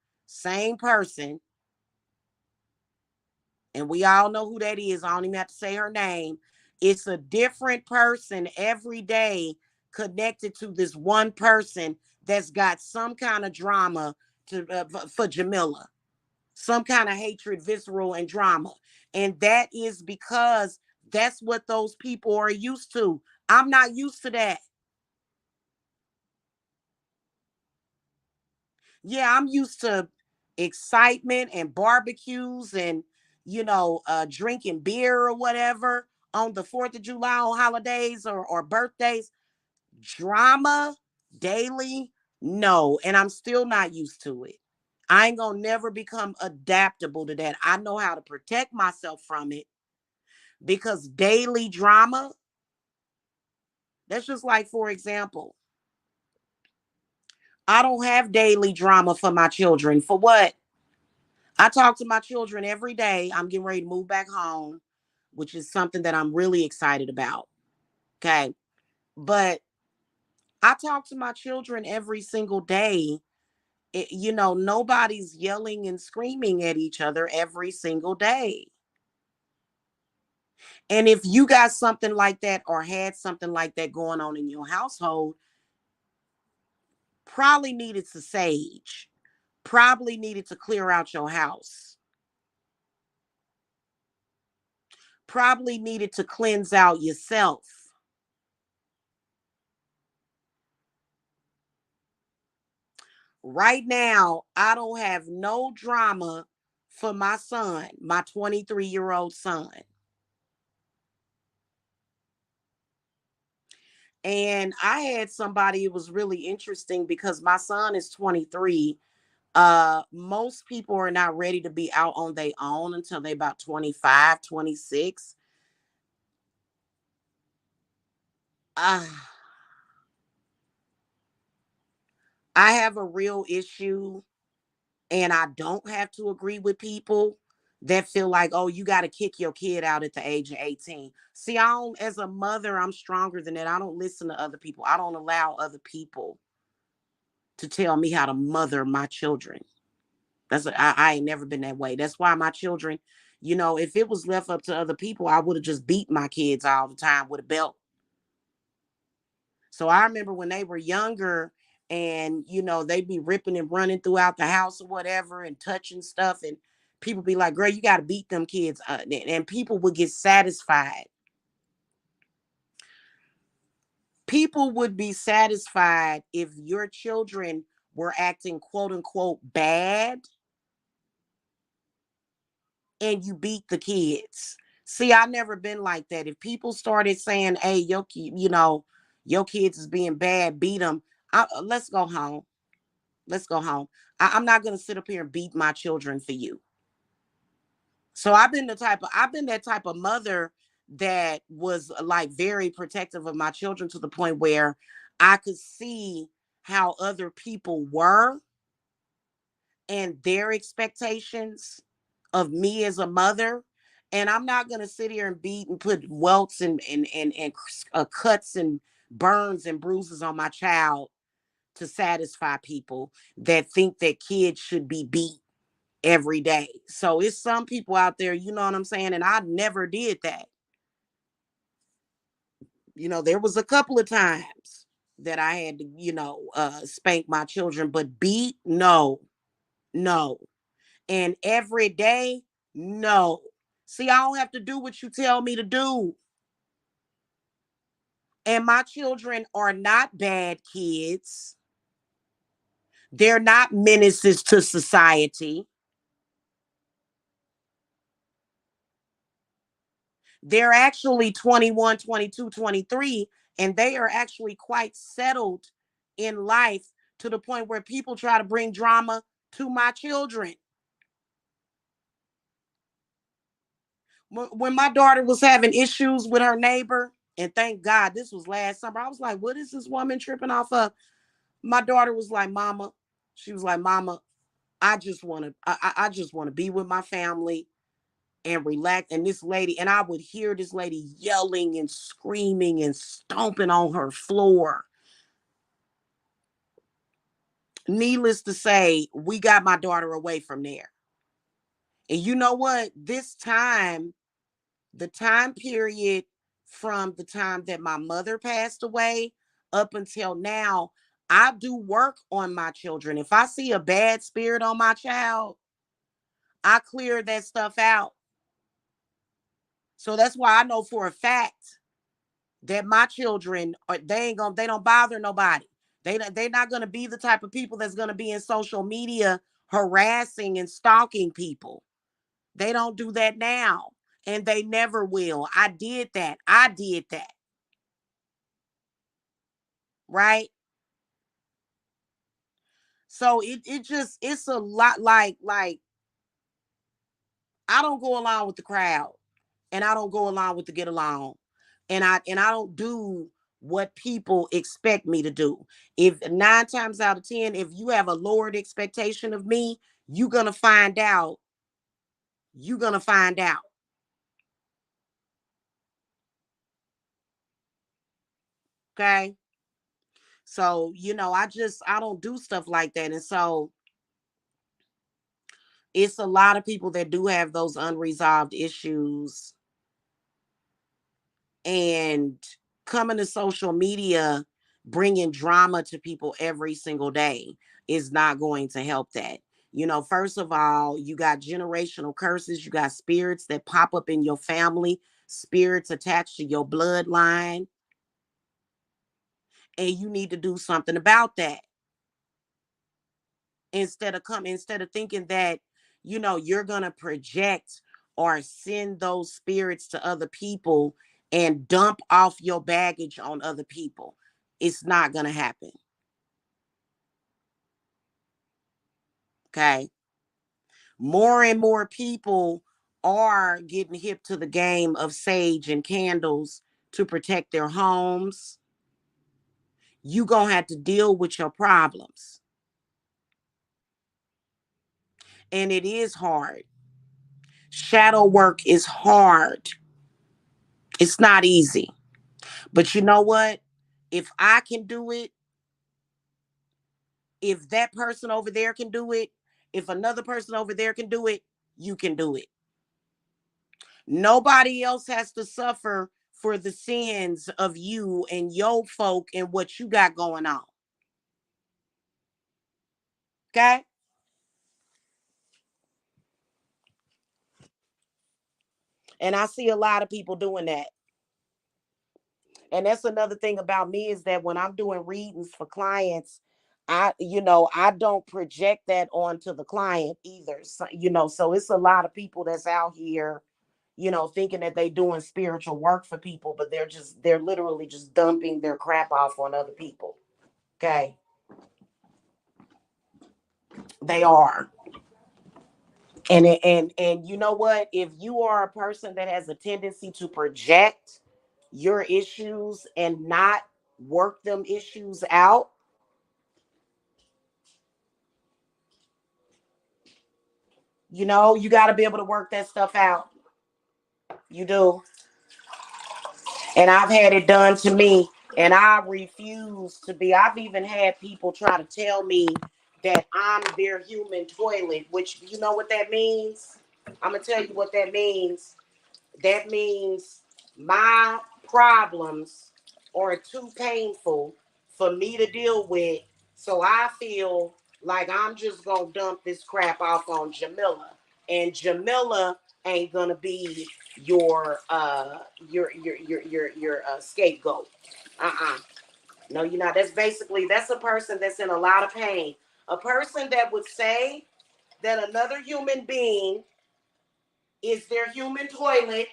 and we all know who that is. I don't even have to say her name. It's a different person every day connected to this one person that's got some kind of drama for Jamila, some kind of hatred, visceral, and drama. And that is because that's what those people are used to. I'm not used to that. Yeah, I'm used to excitement and barbecues and drinking beer or whatever on the 4th of July on holidays or birthdays. Drama daily, no, and I'm still not used to it. I ain't gonna never become adaptable to that. I know how to protect myself from it because daily drama, that's just like, for example, I don't have daily drama for my children. For what? I talk to my children every day. I'm getting ready to move back home, which is something that I'm really excited about. Okay. But I talk to my children every single day. Nobody's yelling and screaming at each other every single day. And if you got something like that or had something like that going on in your household, probably needed to sage, probably needed to clear out your house, probably needed to cleanse out yourself. Right now, I don't have no drama for my son, my 23-year-old son. And I had somebody, it was really interesting because my son is 23. Most people are not ready to be out on their own until they about 25, 26. Uh, I have a real issue, and I don't have to agree with people that feel like, oh, you got to kick your kid out at the age of 18. See, as a mother, I'm stronger than that. I don't listen to other people. I don't allow other people to tell me how to mother my children. I ain't never been that way. That's why my children, if it was left up to other people, I would have just beat my kids all the time with a belt. So I remember when they were younger and, they'd be ripping and running throughout the house or whatever and touching stuff. And people be like, girl, you got to beat them kids. And people would get satisfied. People would be satisfied if your children were acting quote unquote bad and you beat the kids. See, I never been like that. If people started saying, "Hey, your kids is being bad, beat them," let's go home. Let's go home. I'm not gonna sit up here and beat my children for you. So I've been that type of mother that was like very protective of my children to the point where I could see how other people were and their expectations of me as a mother. And I'm not gonna sit here and beat and put welts and cuts and burns and bruises on my child to satisfy people that think that kids should be beat every day. So it's some people out there, you know what I'm saying? And I never did that. There was a couple of times that I had to, spank my children, but beat, no, no. And every day, no. See, I don't have to do what you tell me to do. And my children are not bad kids. They're not menaces to society. They're actually 21, 22, 23, and they are actually quite settled in life to the point where people try to bring drama to my children. When my daughter was having issues with her neighbor, and thank God this was last summer, I was like, what is this woman tripping off of? My daughter was like, Mama, she was like, Mama, I just want to be with my family and relax. And this lady, and I would hear this lady yelling and screaming and stomping on her floor. Needless to say, we got my daughter away from there. And you know what? The time period from the time that my mother passed away up until now, I do work on my children. If I see a bad spirit on my child, I clear that stuff out. So that's why I know for a fact that my children they don't bother nobody. They're not gonna be the type of people that's gonna be in social media harassing and stalking people. They don't do that now. And they never will. I did that. I did that. Right? So it's a lot like I don't go along with the crowd and I don't go along with the get along. And I don't do what people expect me to do. If 9 times out of 10, if you have a lowered expectation of me, you're gonna find out. You're gonna find out. Okay. So, I don't do stuff like that. And so it's a lot of people that do have those unresolved issues, and coming to social media bringing drama to people every single day is not going to help that. First of all, you got generational curses, you got spirits that pop up in your family, spirits attached to your bloodline, and you need to do something about that. Instead of thinking that you're going to project or send those spirits to other people and dump off your baggage on other people. It's not going to happen. Okay. More and more people are getting hip to the game of sage and candles to protect their homes. You going to have to deal with your problems. And it is hard. Shadow work is hard. It's not easy. But you know what? If I can do it, if that person over there can do it, if another person over there can do it, you can do it. Nobody else has to suffer for the sins of you and your folk and what you got going on. Okay? And I see a lot of people doing that. And that's another thing about me is that when I'm doing readings for clients, I don't project that onto the client either. So, so it's a lot of people that's out here, thinking that they doing spiritual work for people, but they're literally just dumping their crap off on other people. Okay. They are. And you know what? If you are a person that has a tendency to project your issues and not work them issues out, you got to be able to work that stuff out. You do. And I've had it done to me, and I refuse to be. I've even had people try to tell me that I'm their human toilet, which you know what that means? I'm going to tell you what that means. That means my problems are too painful for me to deal with. So I feel like I'm just gonna dump this crap off on Jamila. And Jamila ain't gonna be your scapegoat. Uh-uh. No, you're not. That's a person that's in a lot of pain. A person that would say that another human being is their human toilet,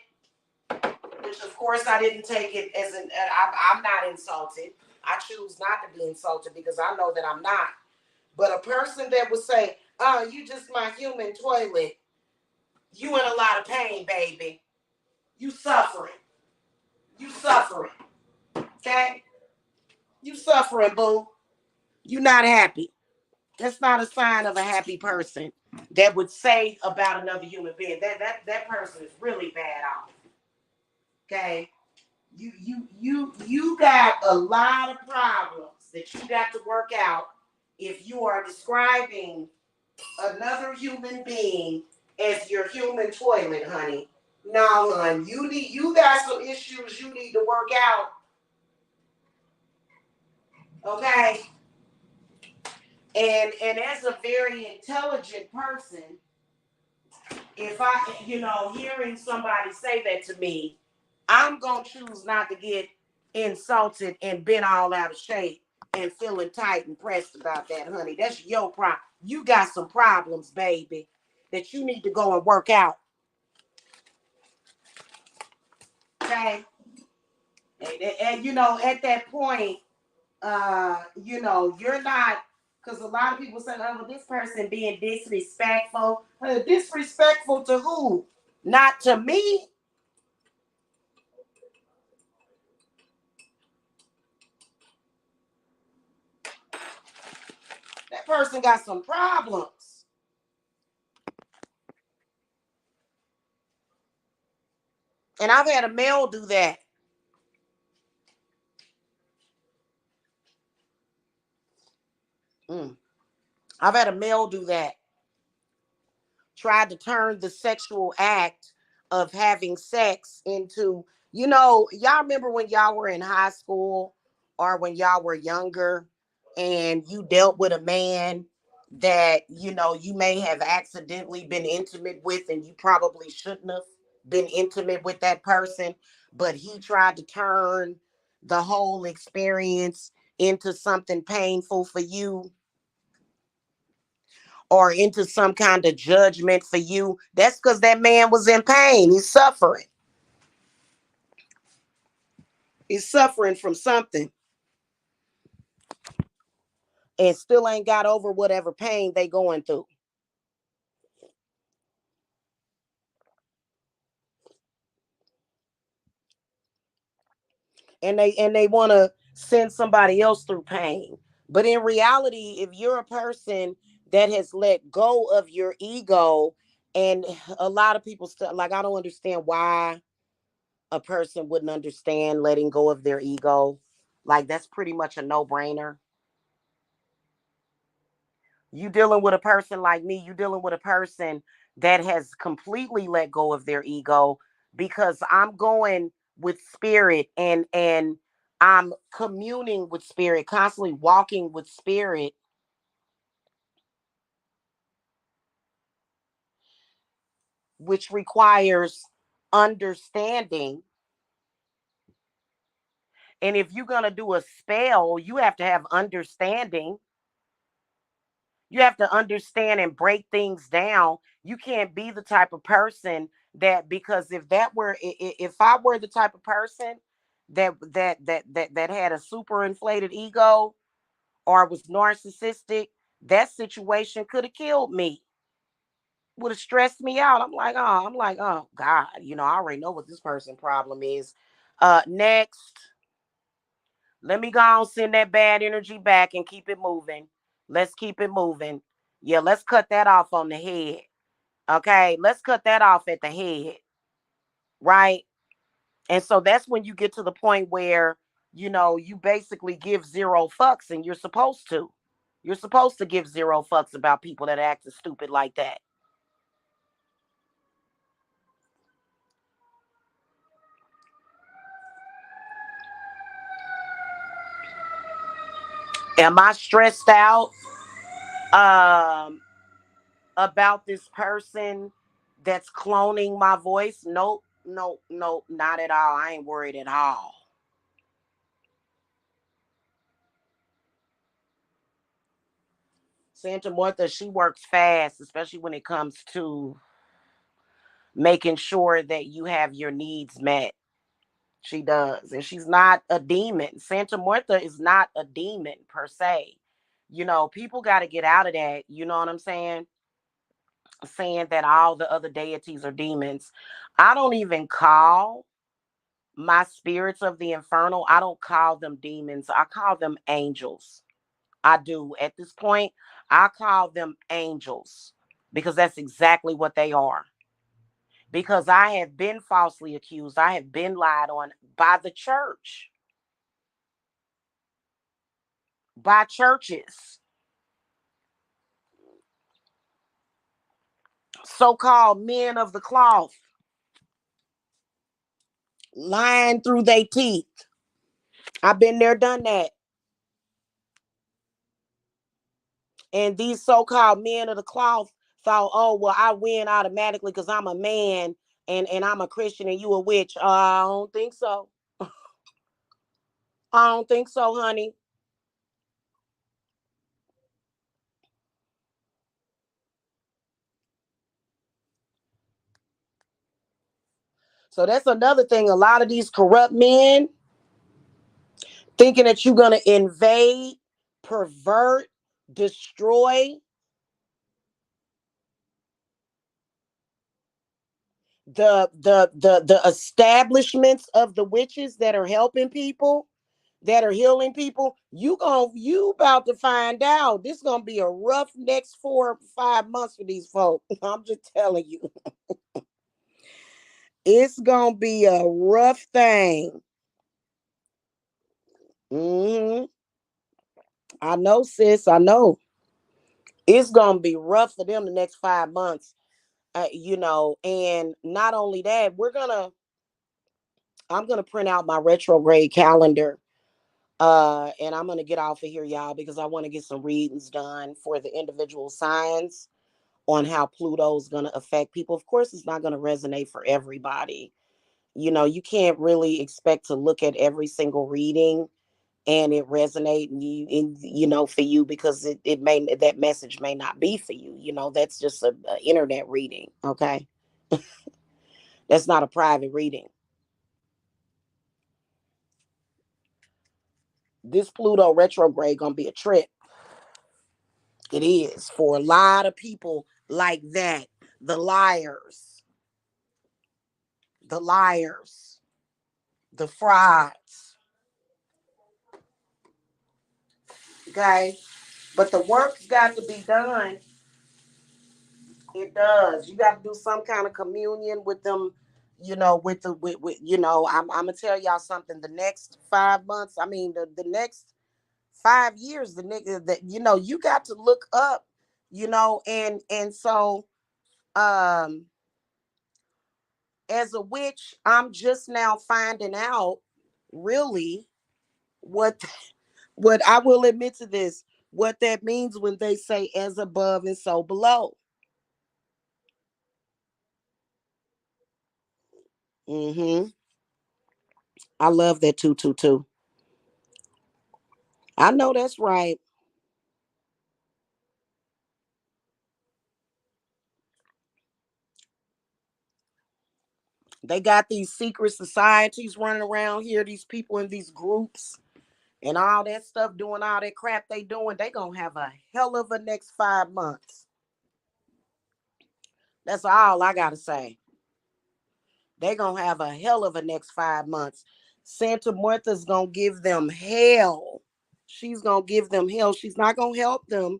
which of course I didn't take it as I'm not insulted. I choose not to be insulted because I know that I'm not. But a person that would say, "Oh, you just my human toilet," you in a lot of pain, baby. You suffering. You suffering. Okay? You suffering, boo. You not happy. That's not a sign of a happy person that would say about another human being. That person is really bad off. Okay? You got a lot of problems that you got to work out if you are describing another human being as your human toilet, honey. No, hon, you got some issues you need to work out. Okay. And as a very intelligent person, if hearing somebody say that to me, I'm gonna choose not to get insulted and bent all out of shape and feeling tight and pressed about that, honey. That's your problem. You got some problems, baby, that you need to go and work out. Okay. And at that point, you're not, because a lot of people say, oh, well, this person being disrespectful. Disrespectful to who? Not to me. That person got some problems. And I've had a male do that. Mm. I've had a male do that. Tried to turn the sexual act of having sex into, y'all remember when y'all were in high school or when y'all were younger and you dealt with a man that, you may have accidentally been intimate with and you probably shouldn't have been intimate with that person, but he tried to turn the whole experience into something painful for you or into some kind of judgment for you. That's because that man was in pain. He's suffering. He's suffering from something and still ain't got over whatever pain they going through. And they want to send somebody else through pain. But in reality, if you're a person that has let go of your ego, and a lot of people still, like, I don't understand why a person wouldn't understand letting go of their ego. Like, that's pretty much a no-brainer. You dealing with a person like me, you dealing with a person that has completely let go of their ego, because I'm going with spirit, and I'm communing with spirit, constantly walking with spirit, which requires understanding. And if you're going to do a spell, you have to have understanding. You have to understand and break things down. You can't be the type of person that, because if I were the type of person that had a super inflated ego or was narcissistic, that situation could have killed me, would have stressed me out. I'm like, oh God, I already know what this person problem is. Next, let me go and send that bad energy back and keep it moving. Let's keep it moving. Yeah, let's cut that off on the head. Okay, let's cut that off at the head, right? And so that's when you get to the point where, you basically give zero fucks, and you're supposed to. You're supposed to give zero fucks about people that act stupid like that. Am I stressed out um about this person that's cloning my voice? Nope, nope, nope, not at all. I ain't worried at all. Santa Muerte, she works fast, especially when it comes to making sure that you have your needs met. She does. And she's not a demon. Santa Muerte is not a demon per se. People got to get out of that. You know what I'm saying? Saying that all the other deities are demons. I don't even call my spirits of the infernal, I don't call them demons. I call them angels. I do. At this point, I call them angels because that's exactly what they are. Because I have been falsely accused, I have been lied on by the church, by churches, so called men of the cloth, lying through their teeth. I've been there, done that. And these so-called men of the cloth thought, oh well, I win automatically because I'm a man and I'm a Christian and you a witch. I don't think so. I don't think so, honey. So that's another thing. A lot of these corrupt men thinking that you're gonna invade, pervert, destroy the establishments of the witches that are helping people, that are healing people. You about to find out this gonna be a rough next 4 or 5 months for these folks. I'm just telling you, it's gonna be a rough thing. Hmm. I know, sis. I know it's gonna be rough for them the next 5 months. And not only that, I'm gonna print out my retrograde calendar. And I'm gonna get off of here, y'all, because I want to get some readings done for the individual signs on how Pluto's gonna affect people. Of course, it's not gonna resonate for everybody. You can't really expect to look at every single reading and it resonate for you, because it may, that message may not be for you. That's just a internet reading. Okay. That's not a private reading. This Pluto retrograde gonna be a trip. It is for a lot of people like that. The liars, the liars, the frauds. Okay. But the work's got to be done. It does. You got to do some kind of communion with them, I'm gonna tell y'all something. The next 5 months, I mean the next 5 years, the nigga that you got to look up, and so um as a witch, I'm just now finding out really what what I will admit to this, what that means when they say as above and so below. Mm-hmm. I love that 222. I know that's right. They got these secret societies running around here, these people in these groups and all that stuff doing all that crap they doing. They gonna have a hell of a next 5 months. That's all I gotta say. They gonna have a hell of a next 5 months. Santa Muerte's gonna give them hell. She's gonna give them hell. She's not gonna help them.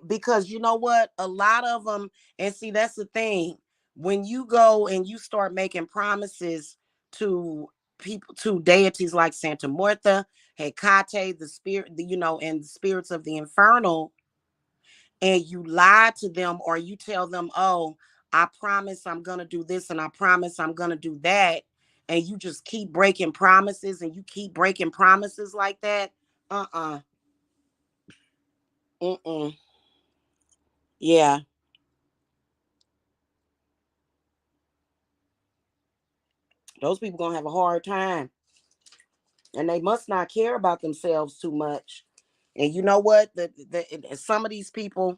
Because you know what? A lot of them, and see, that's the thing. When you go and you start making promises to people, to deities like Santa Muerte, Hecate, the spirit, and the spirits of the infernal, and you lie to them or you tell them, oh, I promise I'm going to do this and I promise I'm going to do that. And you just keep breaking promises and you keep breaking promises like that. Uh-uh. Mm-mm. Yeah. Those people going to have a hard time. And they must not care about themselves too much. And you know what? Some of these people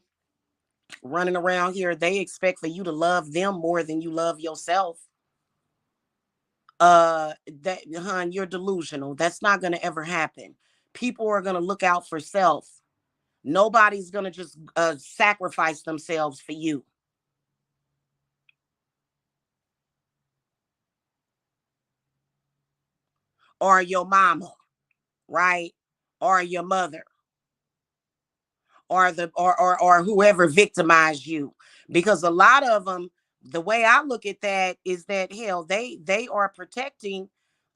running around here, they expect for you to love them more than you love yourself. That, hun, you're delusional. That's not going to ever happen. People are going to look out for self. Nobody's going to just sacrifice themselves for you or your mama, right? Or your mother or whoever victimized you. Because a lot of them, the way I look at that is that, hell, they are protecting.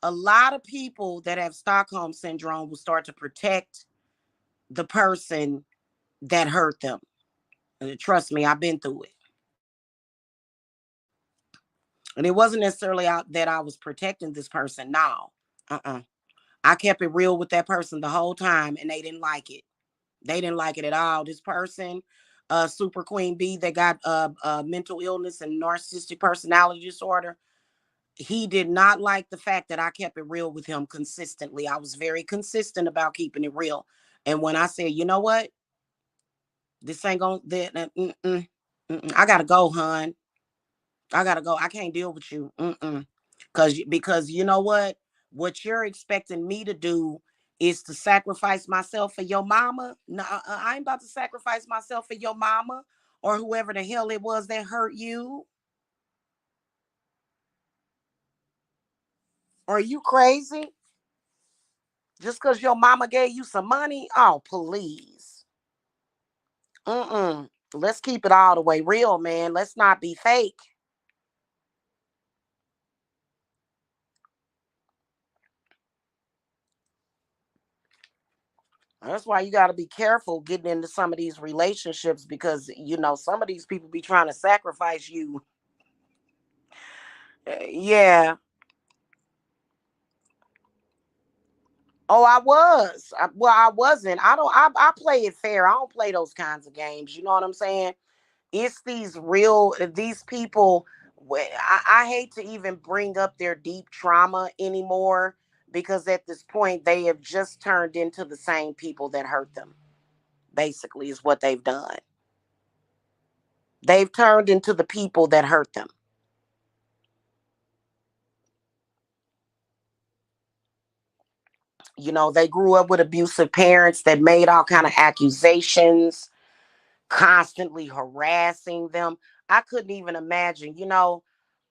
A lot of people that have Stockholm syndrome will start to protect the person that hurt them. Trust me, I've been through it. And it wasn't necessarily out that I was protecting this person. No. Uh-uh. I kept it real with that person the whole time and they didn't like it. They didn't like it at all. This person, Super Queen B, that got mental illness and narcissistic personality disorder, he did not like the fact that I kept it real with him consistently. I was very consistent about keeping it real. And when I said, you know what, this ain't gonna, I gotta go, hun. I gotta go. I can't deal with you. Because you know what you're expecting me to do is to sacrifice myself for your mama. No, I ain't about to sacrifice myself for your mama or whoever the hell it was that hurt you. Are you crazy? Just because your mama gave you some money? Oh, please. Let's keep it all the way real, man. Let's not be fake. That's why you got to be careful getting into some of these relationships because some of these people be trying to sacrifice you. Yeah. Oh, I was. Well, I wasn't. I don't. I play it fair. I don't play those kinds of games. You know what I'm saying? It's these people. I hate to even bring up their deep trauma anymore because at this point they have just turned into the same people that hurt them. Basically, is what they've done. They've turned into the people that hurt them. They grew up with abusive parents that made all kind of accusations, constantly harassing them. I couldn't even imagine. There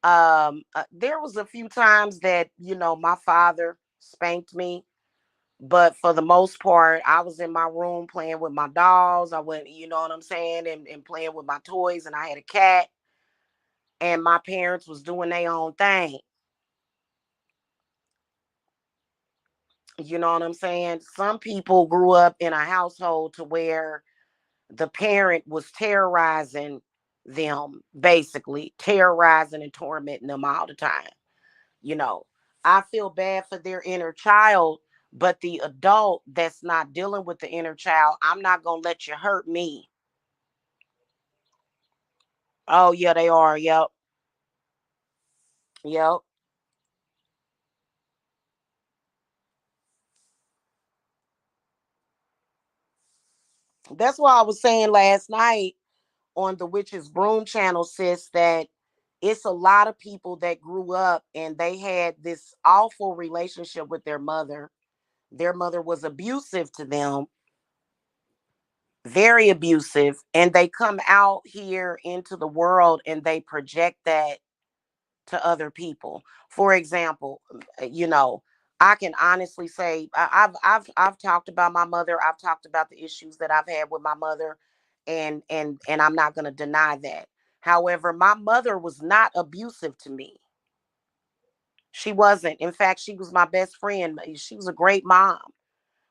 was a few times that my father spanked me, but for the most part I was in my room playing with my dolls. I went, you know what I'm saying, and playing with my toys, and I had a cat, and my parents was doing their own thing. You know what I'm saying? Some people grew up in a household to where the parent was terrorizing them, basically terrorizing and tormenting them all the time. you know I feel bad for their inner child, but the adult that's not dealing with the inner child, I'm not gonna let you hurt me. Oh yeah, they are. Yep. Yep. That's why I was saying last night on the Witch's Broom channel, sis, that It's a lot of people that grew up and they had this awful relationship with their mother. Their mother was abusive to them, very abusive, and they come out here into the world and they project that to other people. For example, I can honestly say I've talked about my mother. I've talked about the issues that I've had with my mother, and I'm not going to deny that. However, my mother was not abusive to me. She wasn't. In fact, she was my best friend. She was a great mom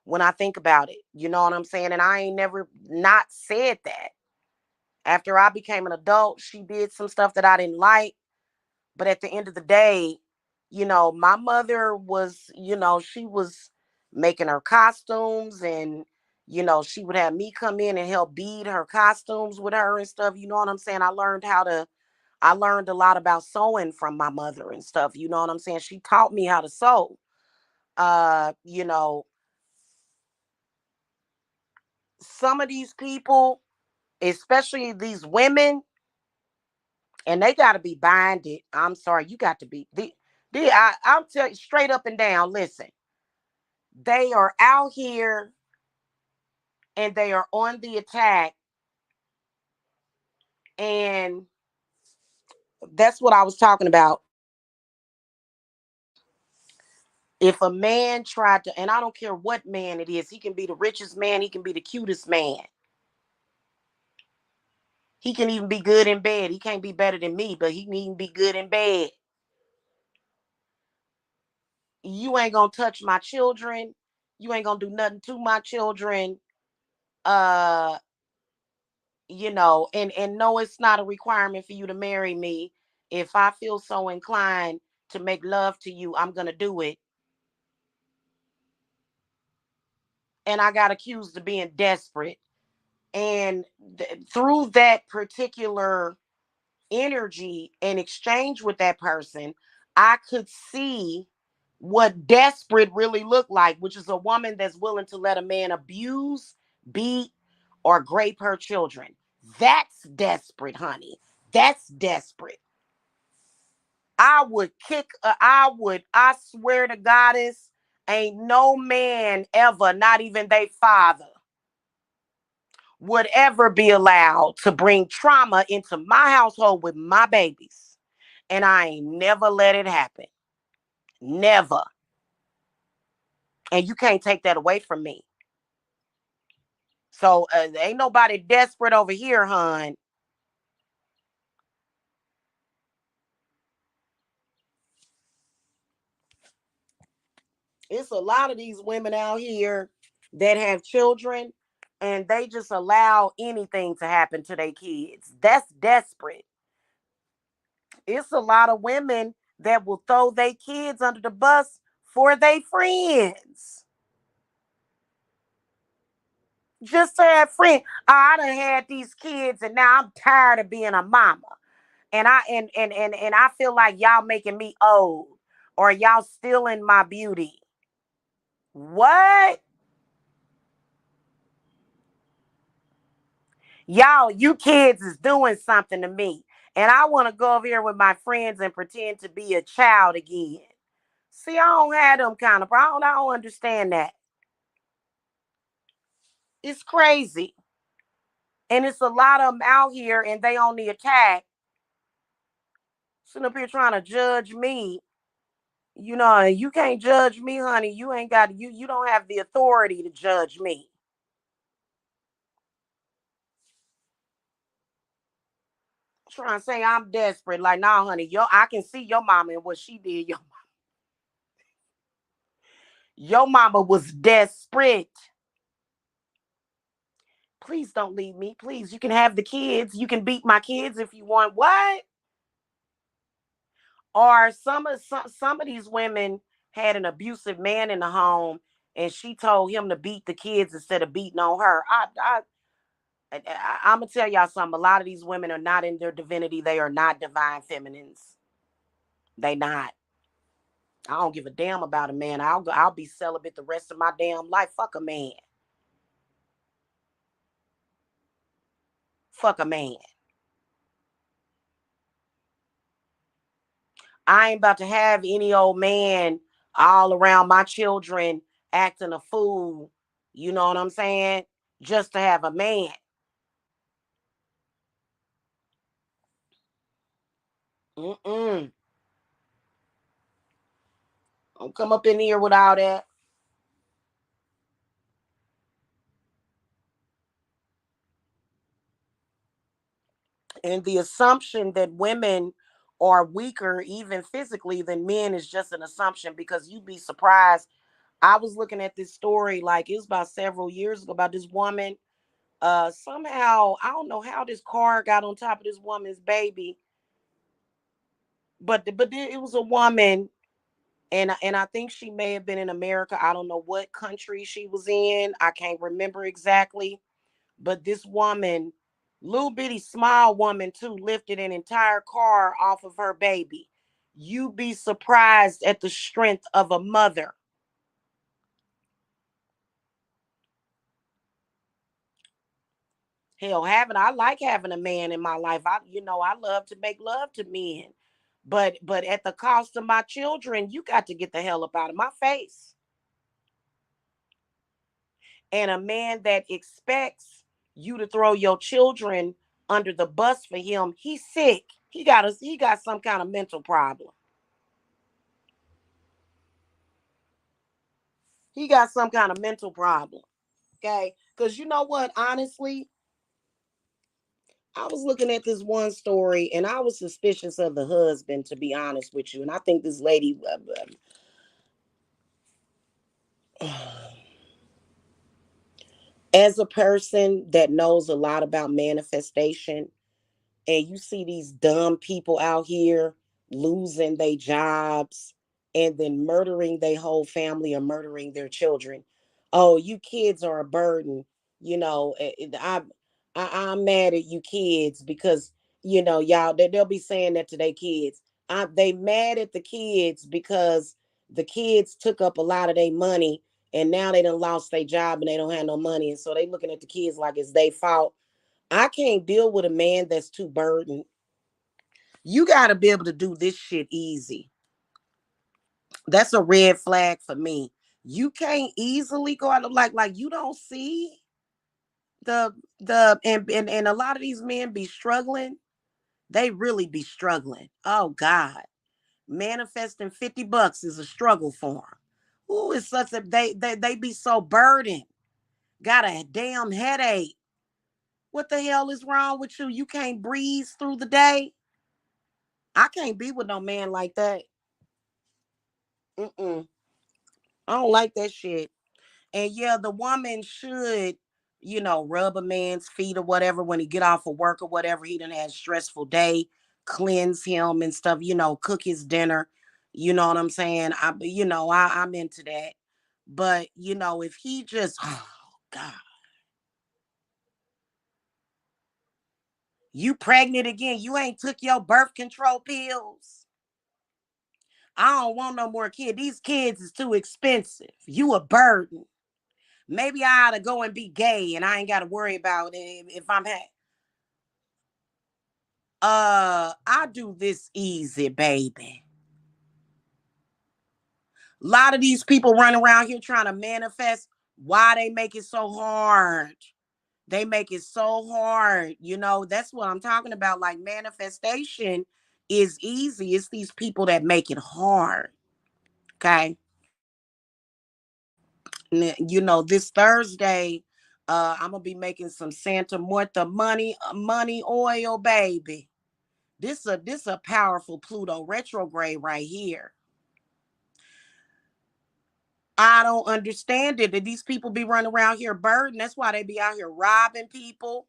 when I think about it. You know what I'm saying? And I ain't never not said that. After I became an adult, she did some stuff that I didn't like. But at the end of the day, my mother was, she was making her costumes, and, she would have me come in and help bead her costumes with her and stuff. You know what I'm saying? I learned a lot about sewing from my mother and stuff. You know what I'm saying? She taught me how to sew. Uh, you know, some of these people, especially these women, and they got to be binded. I'm sorry, you got to be. I'll tell you straight up and down. Listen, they are out here and they are on the attack, and that's what I was talking about. If a man tried to, and I don't care what man it is, he can be the richest man, he can be the cutest man, he can even be good in bed. He can't be better than me, but he can even be good in bed. You ain't gonna touch my children. You ain't gonna do nothing to my children. Uh, and no, it's not a requirement for you to marry me. If I feel so inclined to make love to you, I'm gonna do it. And I got accused of being desperate. And through that particular energy and exchange with that person, I could see what desperate really looked like, which is a woman that's willing to let a man abuse, beat, or grape her children. That's desperate, honey. That's desperate. I swear to Goddess, ain't no man ever, not even their father, would ever be allowed to bring trauma into my household with my babies. And I ain't never let it happen. Never. And you can't take that away from me. So ain't nobody desperate over here, hon. It's a lot of these women out here that have children and they just allow anything to happen to their kids. That's desperate. It's a lot of women that will throw their kids under the bus for their friends. Just to have friends. I done had these kids and now I'm tired of being a mama. And I feel like y'all making me old or y'all stealing my beauty. What? Y'all, you kids is doing something to me. And I want to go over here with my friends and pretend to be a child again. See, I don't have them kind of problems. I don't understand that. It's crazy. And it's a lot of them out here and they on the attack. Sitting up here trying to judge me. You can't judge me, honey. You ain't got you don't have the authority to judge me. Trying to say I'm desperate. Like, nah, honey, I can see your mama and what she did. Your mama was desperate. Please don't leave me. Please, you can have the kids. You can beat my kids if you want. What? Or some of these women had an abusive man in the home, and she told him to beat the kids instead of beating on her. I'm gonna tell y'all something. A lot of these women are not in their divinity. They are not divine feminines. They not. I don't give a damn about a man. I'll be celibate the rest of my damn life. Fuck a man. Fuck a man. I ain't about to have any old man all around my children acting a fool. You know what I'm saying? Just to have a man. Mm-mm. Don't come up in here with all that. And the assumption that women are weaker, even physically, than men is just an assumption because you'd be surprised. I was looking at this story, like it was about several years ago, about this woman. Somehow, I don't know how this car got on top of this woman's baby, but it was a woman, and I think she may have been in America. I don't know what country she was in. I can't remember exactly. But this woman, little bitty small woman too, lifted an entire car off of her baby. You be surprised at the strength of a mother. Hell, I like having a man in my life. I love to make love to men. But at the cost of my children, you got to get the hell up out of my face. And a man that expects you to throw your children under the bus for him, he's sick. He got some kind of mental problem. He got some kind of mental problem. Okay. Because you know what? Honestly, I was looking at this one story and I was suspicious of the husband, to be honest with you. And I think this lady, as a person that knows a lot about manifestation, and you see these dumb people out here losing their jobs and then murdering their whole family or murdering their children. Oh, you kids are a burden. You know, I'm mad at you kids because y'all they'll be saying that to their kids. They mad at the kids because the kids took up a lot of their money and now they done lost their job and they don't have no money, and so they looking at the kids like it's their fault. I can't deal with a man that's too burdened. You got to be able to do this shit easy. That's a red flag for me. You can't easily go out of like you don't see and a lot of these men be struggling. They really be struggling. Oh God, manifesting $50 is a struggle for them. Ooh, it's such a they be so burdened. Got a damn headache. What the hell is wrong with you? You can't breeze through the day. I can't be with no man like that. Mm-mm. I don't like that shit. And yeah, the woman should, rub a man's feet or whatever when he get off of work or whatever. He done had a stressful day, cleanse him and stuff. Cook his dinner. You know what I'm saying? I'm into that. But if he just, oh God, you pregnant again? You ain't took your birth control pills. I don't want no more kids. These kids is too expensive. You a burden. Maybe I ought to go and be gay and I ain't got to worry about it if I'm I do this easy, baby. A lot of these people running around here trying to manifest. Why they make it so hard? They make it so hard. That's what I'm talking about. Like manifestation is easy. It's these people that make it hard. Okay. This Thursday, I'm gonna be making some Santa Muerte money oil, baby. This a powerful Pluto retrograde right here. I don't understand it. That these people be running around here burdened. That's why they be out here robbing people.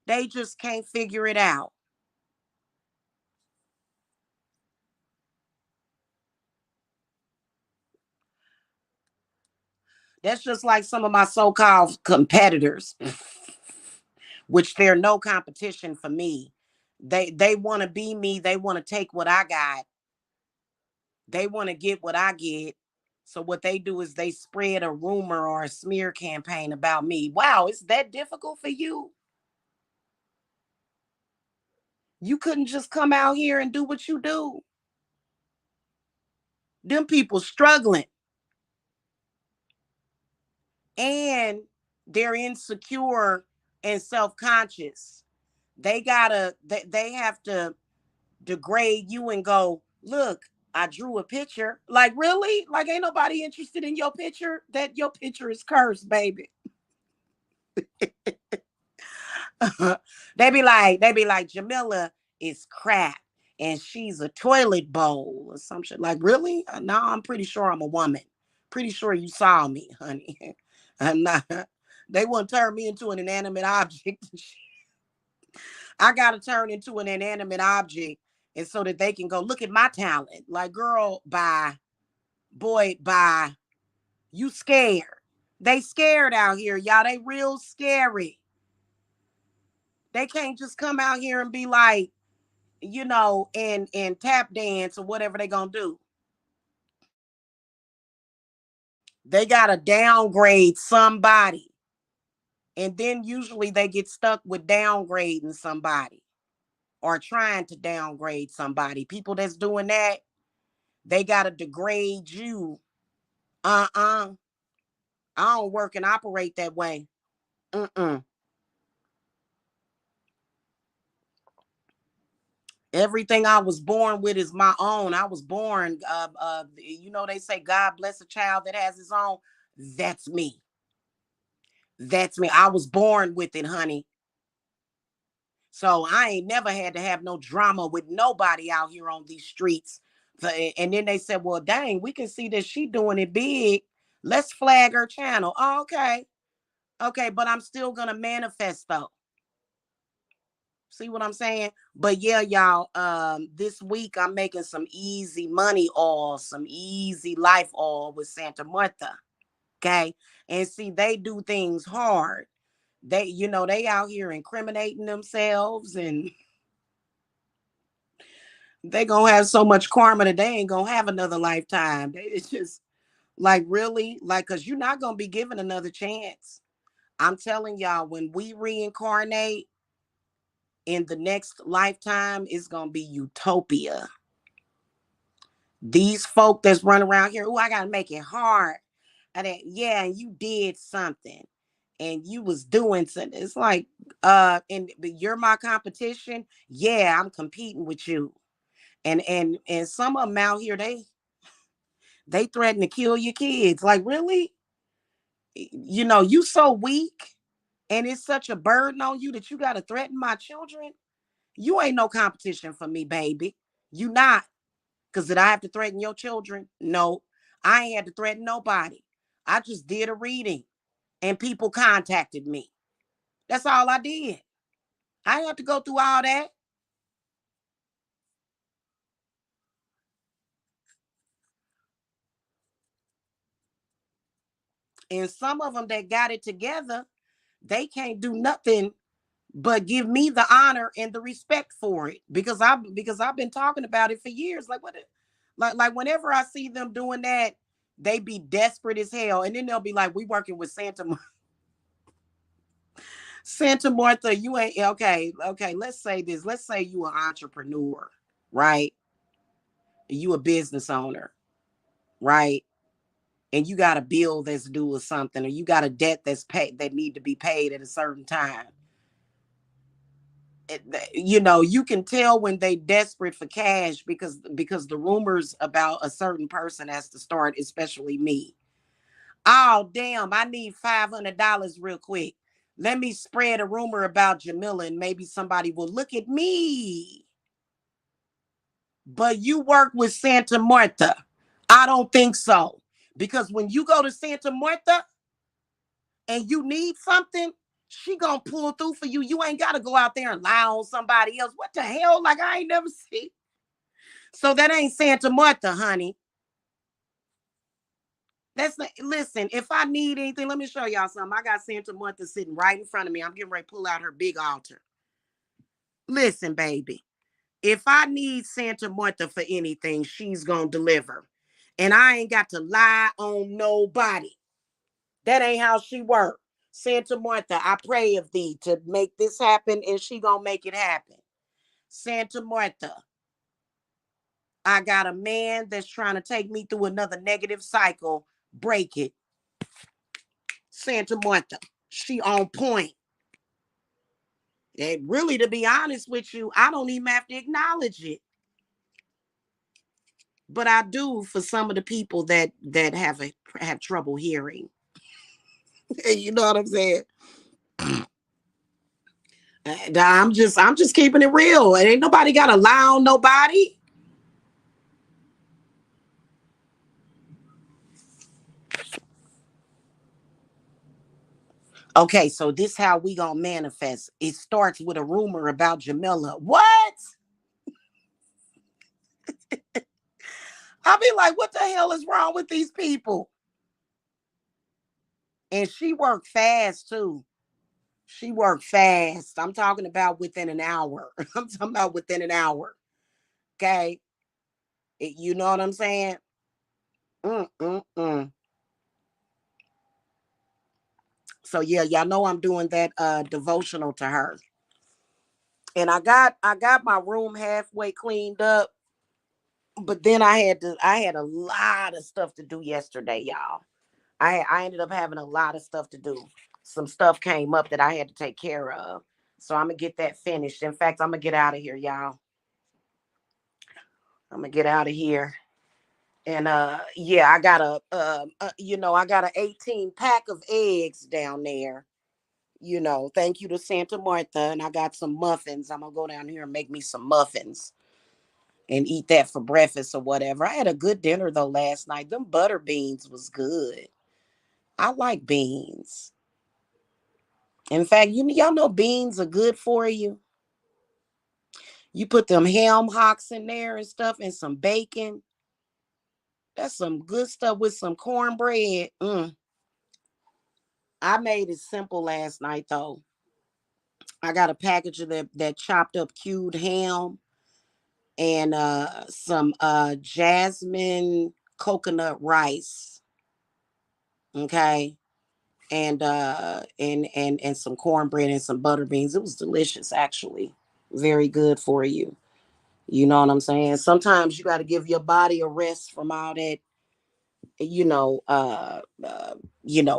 They just can't figure it out. That's just like some of my so-called competitors, which they're no competition for me. They want to be me. They want to take what I got. They want to get what I get. So what they do is they spread a rumor or a smear campaign about me. Wow, it's that difficult for you? You couldn't just come out here and do what you do. Them people struggling, and they're insecure and self-conscious. They have to degrade you and go, look, I drew a picture. Like, really? Like, ain't nobody interested in your picture? That your picture is cursed, baby. they be like, Jamila is crap and she's a toilet bowl or some shit. Like, really? No, I'm pretty sure I'm a woman. Pretty sure you saw me, honey. I'm not. They wouldn't turn me into an inanimate object. I gotta turn into an inanimate object, and so that they can go look at my talent. Like, girl, bye. Boy, bye. You scared. They scared out here, y'all. They real scary. They can't just come out here and be like, and tap dance or whatever they gonna do. They gotta downgrade somebody. And then usually they get stuck with downgrading somebody or trying to downgrade somebody. People that's doing that, they gotta degrade you. Uh-uh. I don't work and operate that way. Mm-mm. Everything I was born with is my own. I was born, they say God bless a child that has his own. That's me. That's me. I was born with it, honey. So I ain't never had to have no drama with nobody out here on these streets. And then they said, well, dang, we can see that she doing it big. Let's flag her channel. Oh, okay. Okay, but I'm still gonna manifest though. See what I'm saying? But yeah, y'all, this week I'm making some easy money oil, some easy life oil with Santa Muerte. Okay. And see, they do things hard. They out here incriminating themselves, and they gonna have so much karma that they ain't gonna have another lifetime. It's just like, really, like, cause you're not gonna be given another chance. I'm telling y'all, when we reincarnate in the next lifetime, it's gonna be utopia. These folk that's running around here, oh, I gotta make it hard. And then, yeah, and you did something and you was doing something. It's like, but you're my competition. Yeah, I'm competing with you. And some of them out here, they threaten to kill your kids. Like, really? You so weak and it's such a burden on you that you gotta threaten my children. You ain't no competition for me, baby. You not. Because did I have to threaten your children? No, I ain't had to threaten nobody. I just did a reading and people contacted me. That's all I did. I didn't have to go through all that. And some of them that got it together, they can't do nothing but give me the honor and the respect for it because I've been talking about it for years. Like, like whenever I see them doing that, they be desperate as hell, and then they'll be like, "We working with Santa Martha, you ain't okay. Okay, let's say this. Let's say you an entrepreneur, right? You a business owner, right? And you got a bill that's due or something, or you got a debt that's paid that need to be paid at a certain time. You can tell when they desperate for cash because the rumors about a certain person has to start, especially me. Oh, damn, I need $500 real quick. Let me spread a rumor about Jamila and maybe somebody will look at me. But you work with Santa Muerte. I don't think so. Because when you go to Santa Muerte and you need something, she gonna pull through for you. You ain't gotta go out there and lie on somebody else. What the hell? Like, I ain't never seen. So that ain't Santa Muerte, honey. That's not, listen, if I need anything, let me show y'all something. I got Santa Muerte sitting right in front of me. I'm getting ready to pull out her big altar. Listen, baby. If I need Santa Muerte for anything, she's gonna deliver. And I ain't got to lie on nobody. That ain't how she work. Santa Muerte, I pray of thee to make this happen, and she gonna make it happen. Santa Muerte, I got a man that's trying to take me through another negative cycle. Break it. Santa Muerte. She on point. And really, to be honest with you, I don't even have to acknowledge it. But I do for some of the people that have trouble hearing. You know what I'm saying? And I'm just keeping it real. And ain't nobody got to lie on nobody. Okay, so this how we gonna manifest. It starts with a rumor about Jamila. What? I be like, what the hell is wrong with these people? And she worked fast too. She worked fast. I'm talking about within an hour. I'm talking about within an hour. Okay. You know what I'm saying? Mm-mm-mm. So yeah, y'all know I'm doing that devotional to her. And I got my room halfway cleaned up, but then I had a lot of stuff to do yesterday, y'all. I ended up having a lot of stuff to do. Some stuff came up that I had to take care of. So I'm gonna get that finished. In fact, I'm gonna get out of here, y'all. I'm gonna get out of here. And yeah, I got I got a 18 pack of eggs down there. Thank you to Santa Martha. And I got some muffins. I'm gonna go down here and make me some muffins and eat that for breakfast or whatever. I had a good dinner though last night. Them butter beans was good. I like beans. In fact, y'all know beans are good for you. You put them ham hocks in there and stuff and some bacon. That's some good stuff with some cornbread. I made it simple last night though. I got a package of that chopped up cubed ham and some jasmine coconut rice. Okay. And some cornbread and some butter beans. It was delicious actually. Very good for you. You know what I'm saying? Sometimes you got to give your body a rest from all that,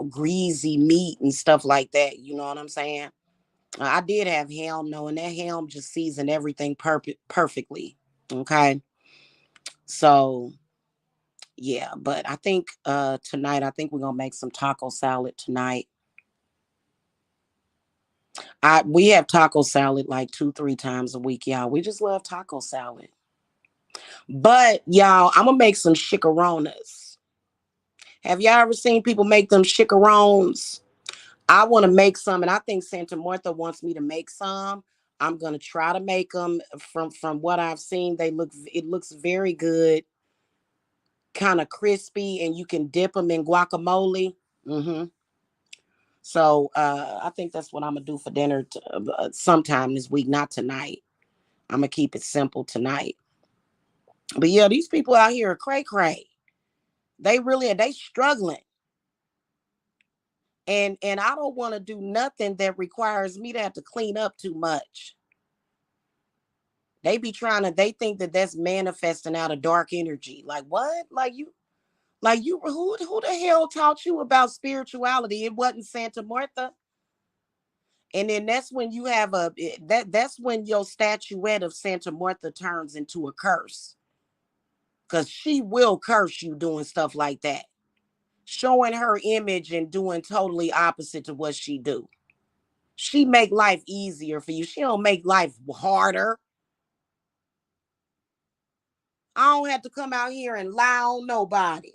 greasy meat and stuff like that. You know what I'm saying? I did have ham, though, and that ham just seasoned everything perfectly. Okay. So, yeah, but I think tonight, I think we're going to make some taco salad tonight. We have taco salad like 2-3 times a week, y'all. We just love taco salad. But y'all, I'm gonna make some chicharrones. Have y'all ever seen people make them chicharrones? I want to make some, and I think Santa Martha wants me to make some. I'm gonna try to make them. From what I've seen, it looks very good, kind of crispy, and you can dip them in guacamole. hmm So I think that's what I'm gonna do for dinner sometime this week, not tonight. I'm gonna keep it simple tonight. But yeah, these people out here are cray cray. They struggling. And I don't want to do nothing that requires me to have to clean up too much. They think that that's manifesting out of dark energy. Like what? Who the hell taught you about spirituality? It wasn't Santa Martha. And then that's when you have that's when your statuette of Santa Martha turns into a curse. Cause she will curse you doing stuff like that. Showing her image and doing totally opposite to what she do. She make life easier for you. She don't make life harder. I don't have to come out here and lie on nobody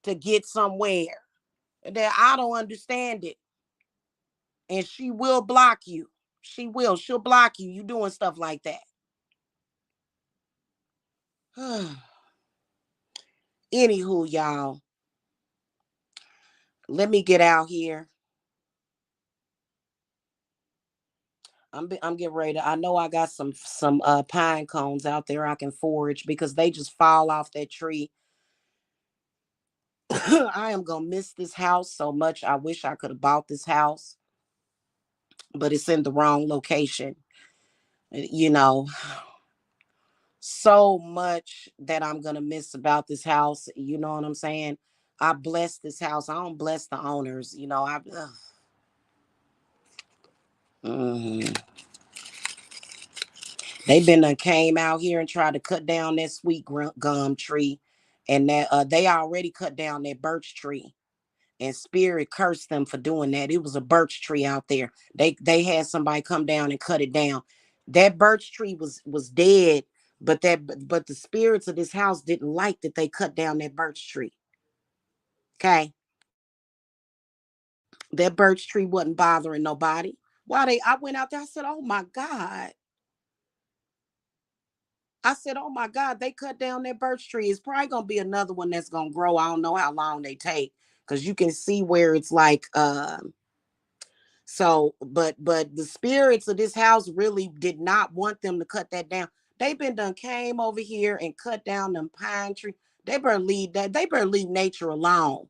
to get somewhere. That I don't understand it. And she will block you. She will. She'll block you. You doing stuff like that. Anywho, y'all, let me get out here. I'm getting ready to. I know I got some pine cones out there I can forage because they just fall off that tree. I am gonna miss this house so much. I wish I could have bought this house, but it's in the wrong location. You know, so much that I'm gonna miss about this house. You know what I'm saying? I bless this house. I don't bless the owners. You know, mhm. They been came out here and tried to cut down that sweet gum tree, and that they already cut down that birch tree. And spirit cursed them for doing that. It was a birch tree out there. They had somebody come down and cut it down. That birch tree was dead, but the spirits of this house didn't like that they cut down that birch tree. Okay, that birch tree wasn't bothering nobody. Why I went out there. I said, "Oh my God." I said, "Oh my God, they cut down that birch tree. It's probably gonna be another one that's gonna grow. I don't know how long they take because you can see where it's like so, but the spirits of this house really did not want them to cut that down. They've been done came over here and cut down them pine tree. They better leave that. They better leave nature alone.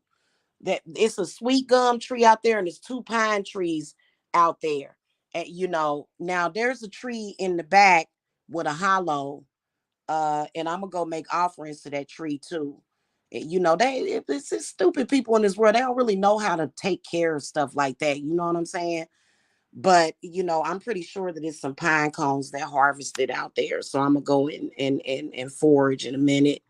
That it's a sweet gum tree out there, and there's two pine trees out there. And you know, now there's a tree in the back with a hollow. And I'm gonna go make offerings to that tree too. You know, it's just stupid people in this world. They don't really know how to take care of stuff like that. You know what I'm saying? But you know, I'm pretty sure that it's some pine cones that harvested out there. So I'm gonna go and forage in a minute.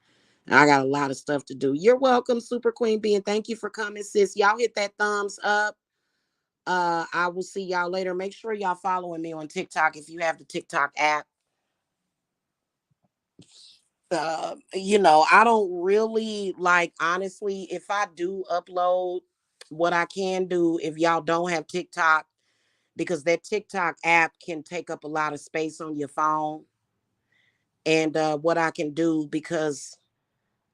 I got a lot of stuff to do. You're welcome, Super Queen Bee, and thank you for coming, sis. Y'all hit that thumbs up. I will see y'all later. Make sure y'all following me on TikTok if you have the TikTok app. You know, I don't really like, honestly, if I do upload, what I can do if y'all don't have TikTok, because that TikTok app can take up a lot of space on your phone. And what I can do, because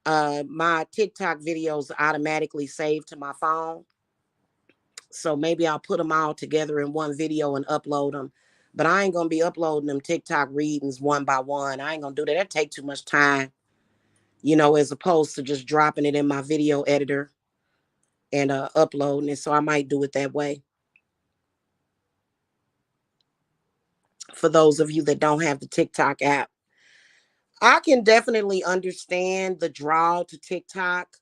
my TikTok videos automatically save to my phone. So maybe I'll put them all together in one video and upload them. But I ain't gonna be uploading them TikTok readings one by one. I ain't gonna do that. That take too much time, you know, as opposed to just dropping it in my video editor and uploading it. So I might do it that way. For those of you that don't have the TikTok app, I can definitely understand the draw to TikTok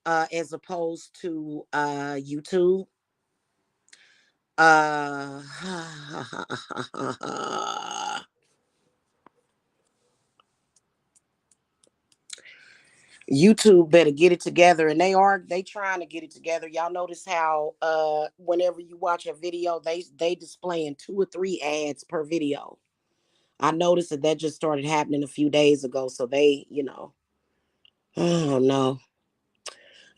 as opposed to YouTube. Uh, YouTube better get it together, and they trying to get it together. Y'all notice how whenever you watch a video, they displaying 2 or 3 ads per video. I noticed that just started happening a few days ago. So they, you know, oh no.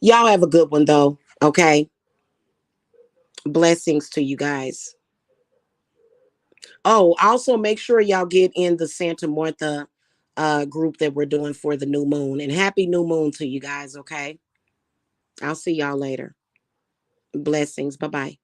Y'all have a good one though. Okay. Blessings to you guys. Oh, also make sure y'all get in the Santa Muerte group that we're doing for the new moon. And happy new moon to you guys, okay? I'll see y'all later. Blessings. Bye-bye.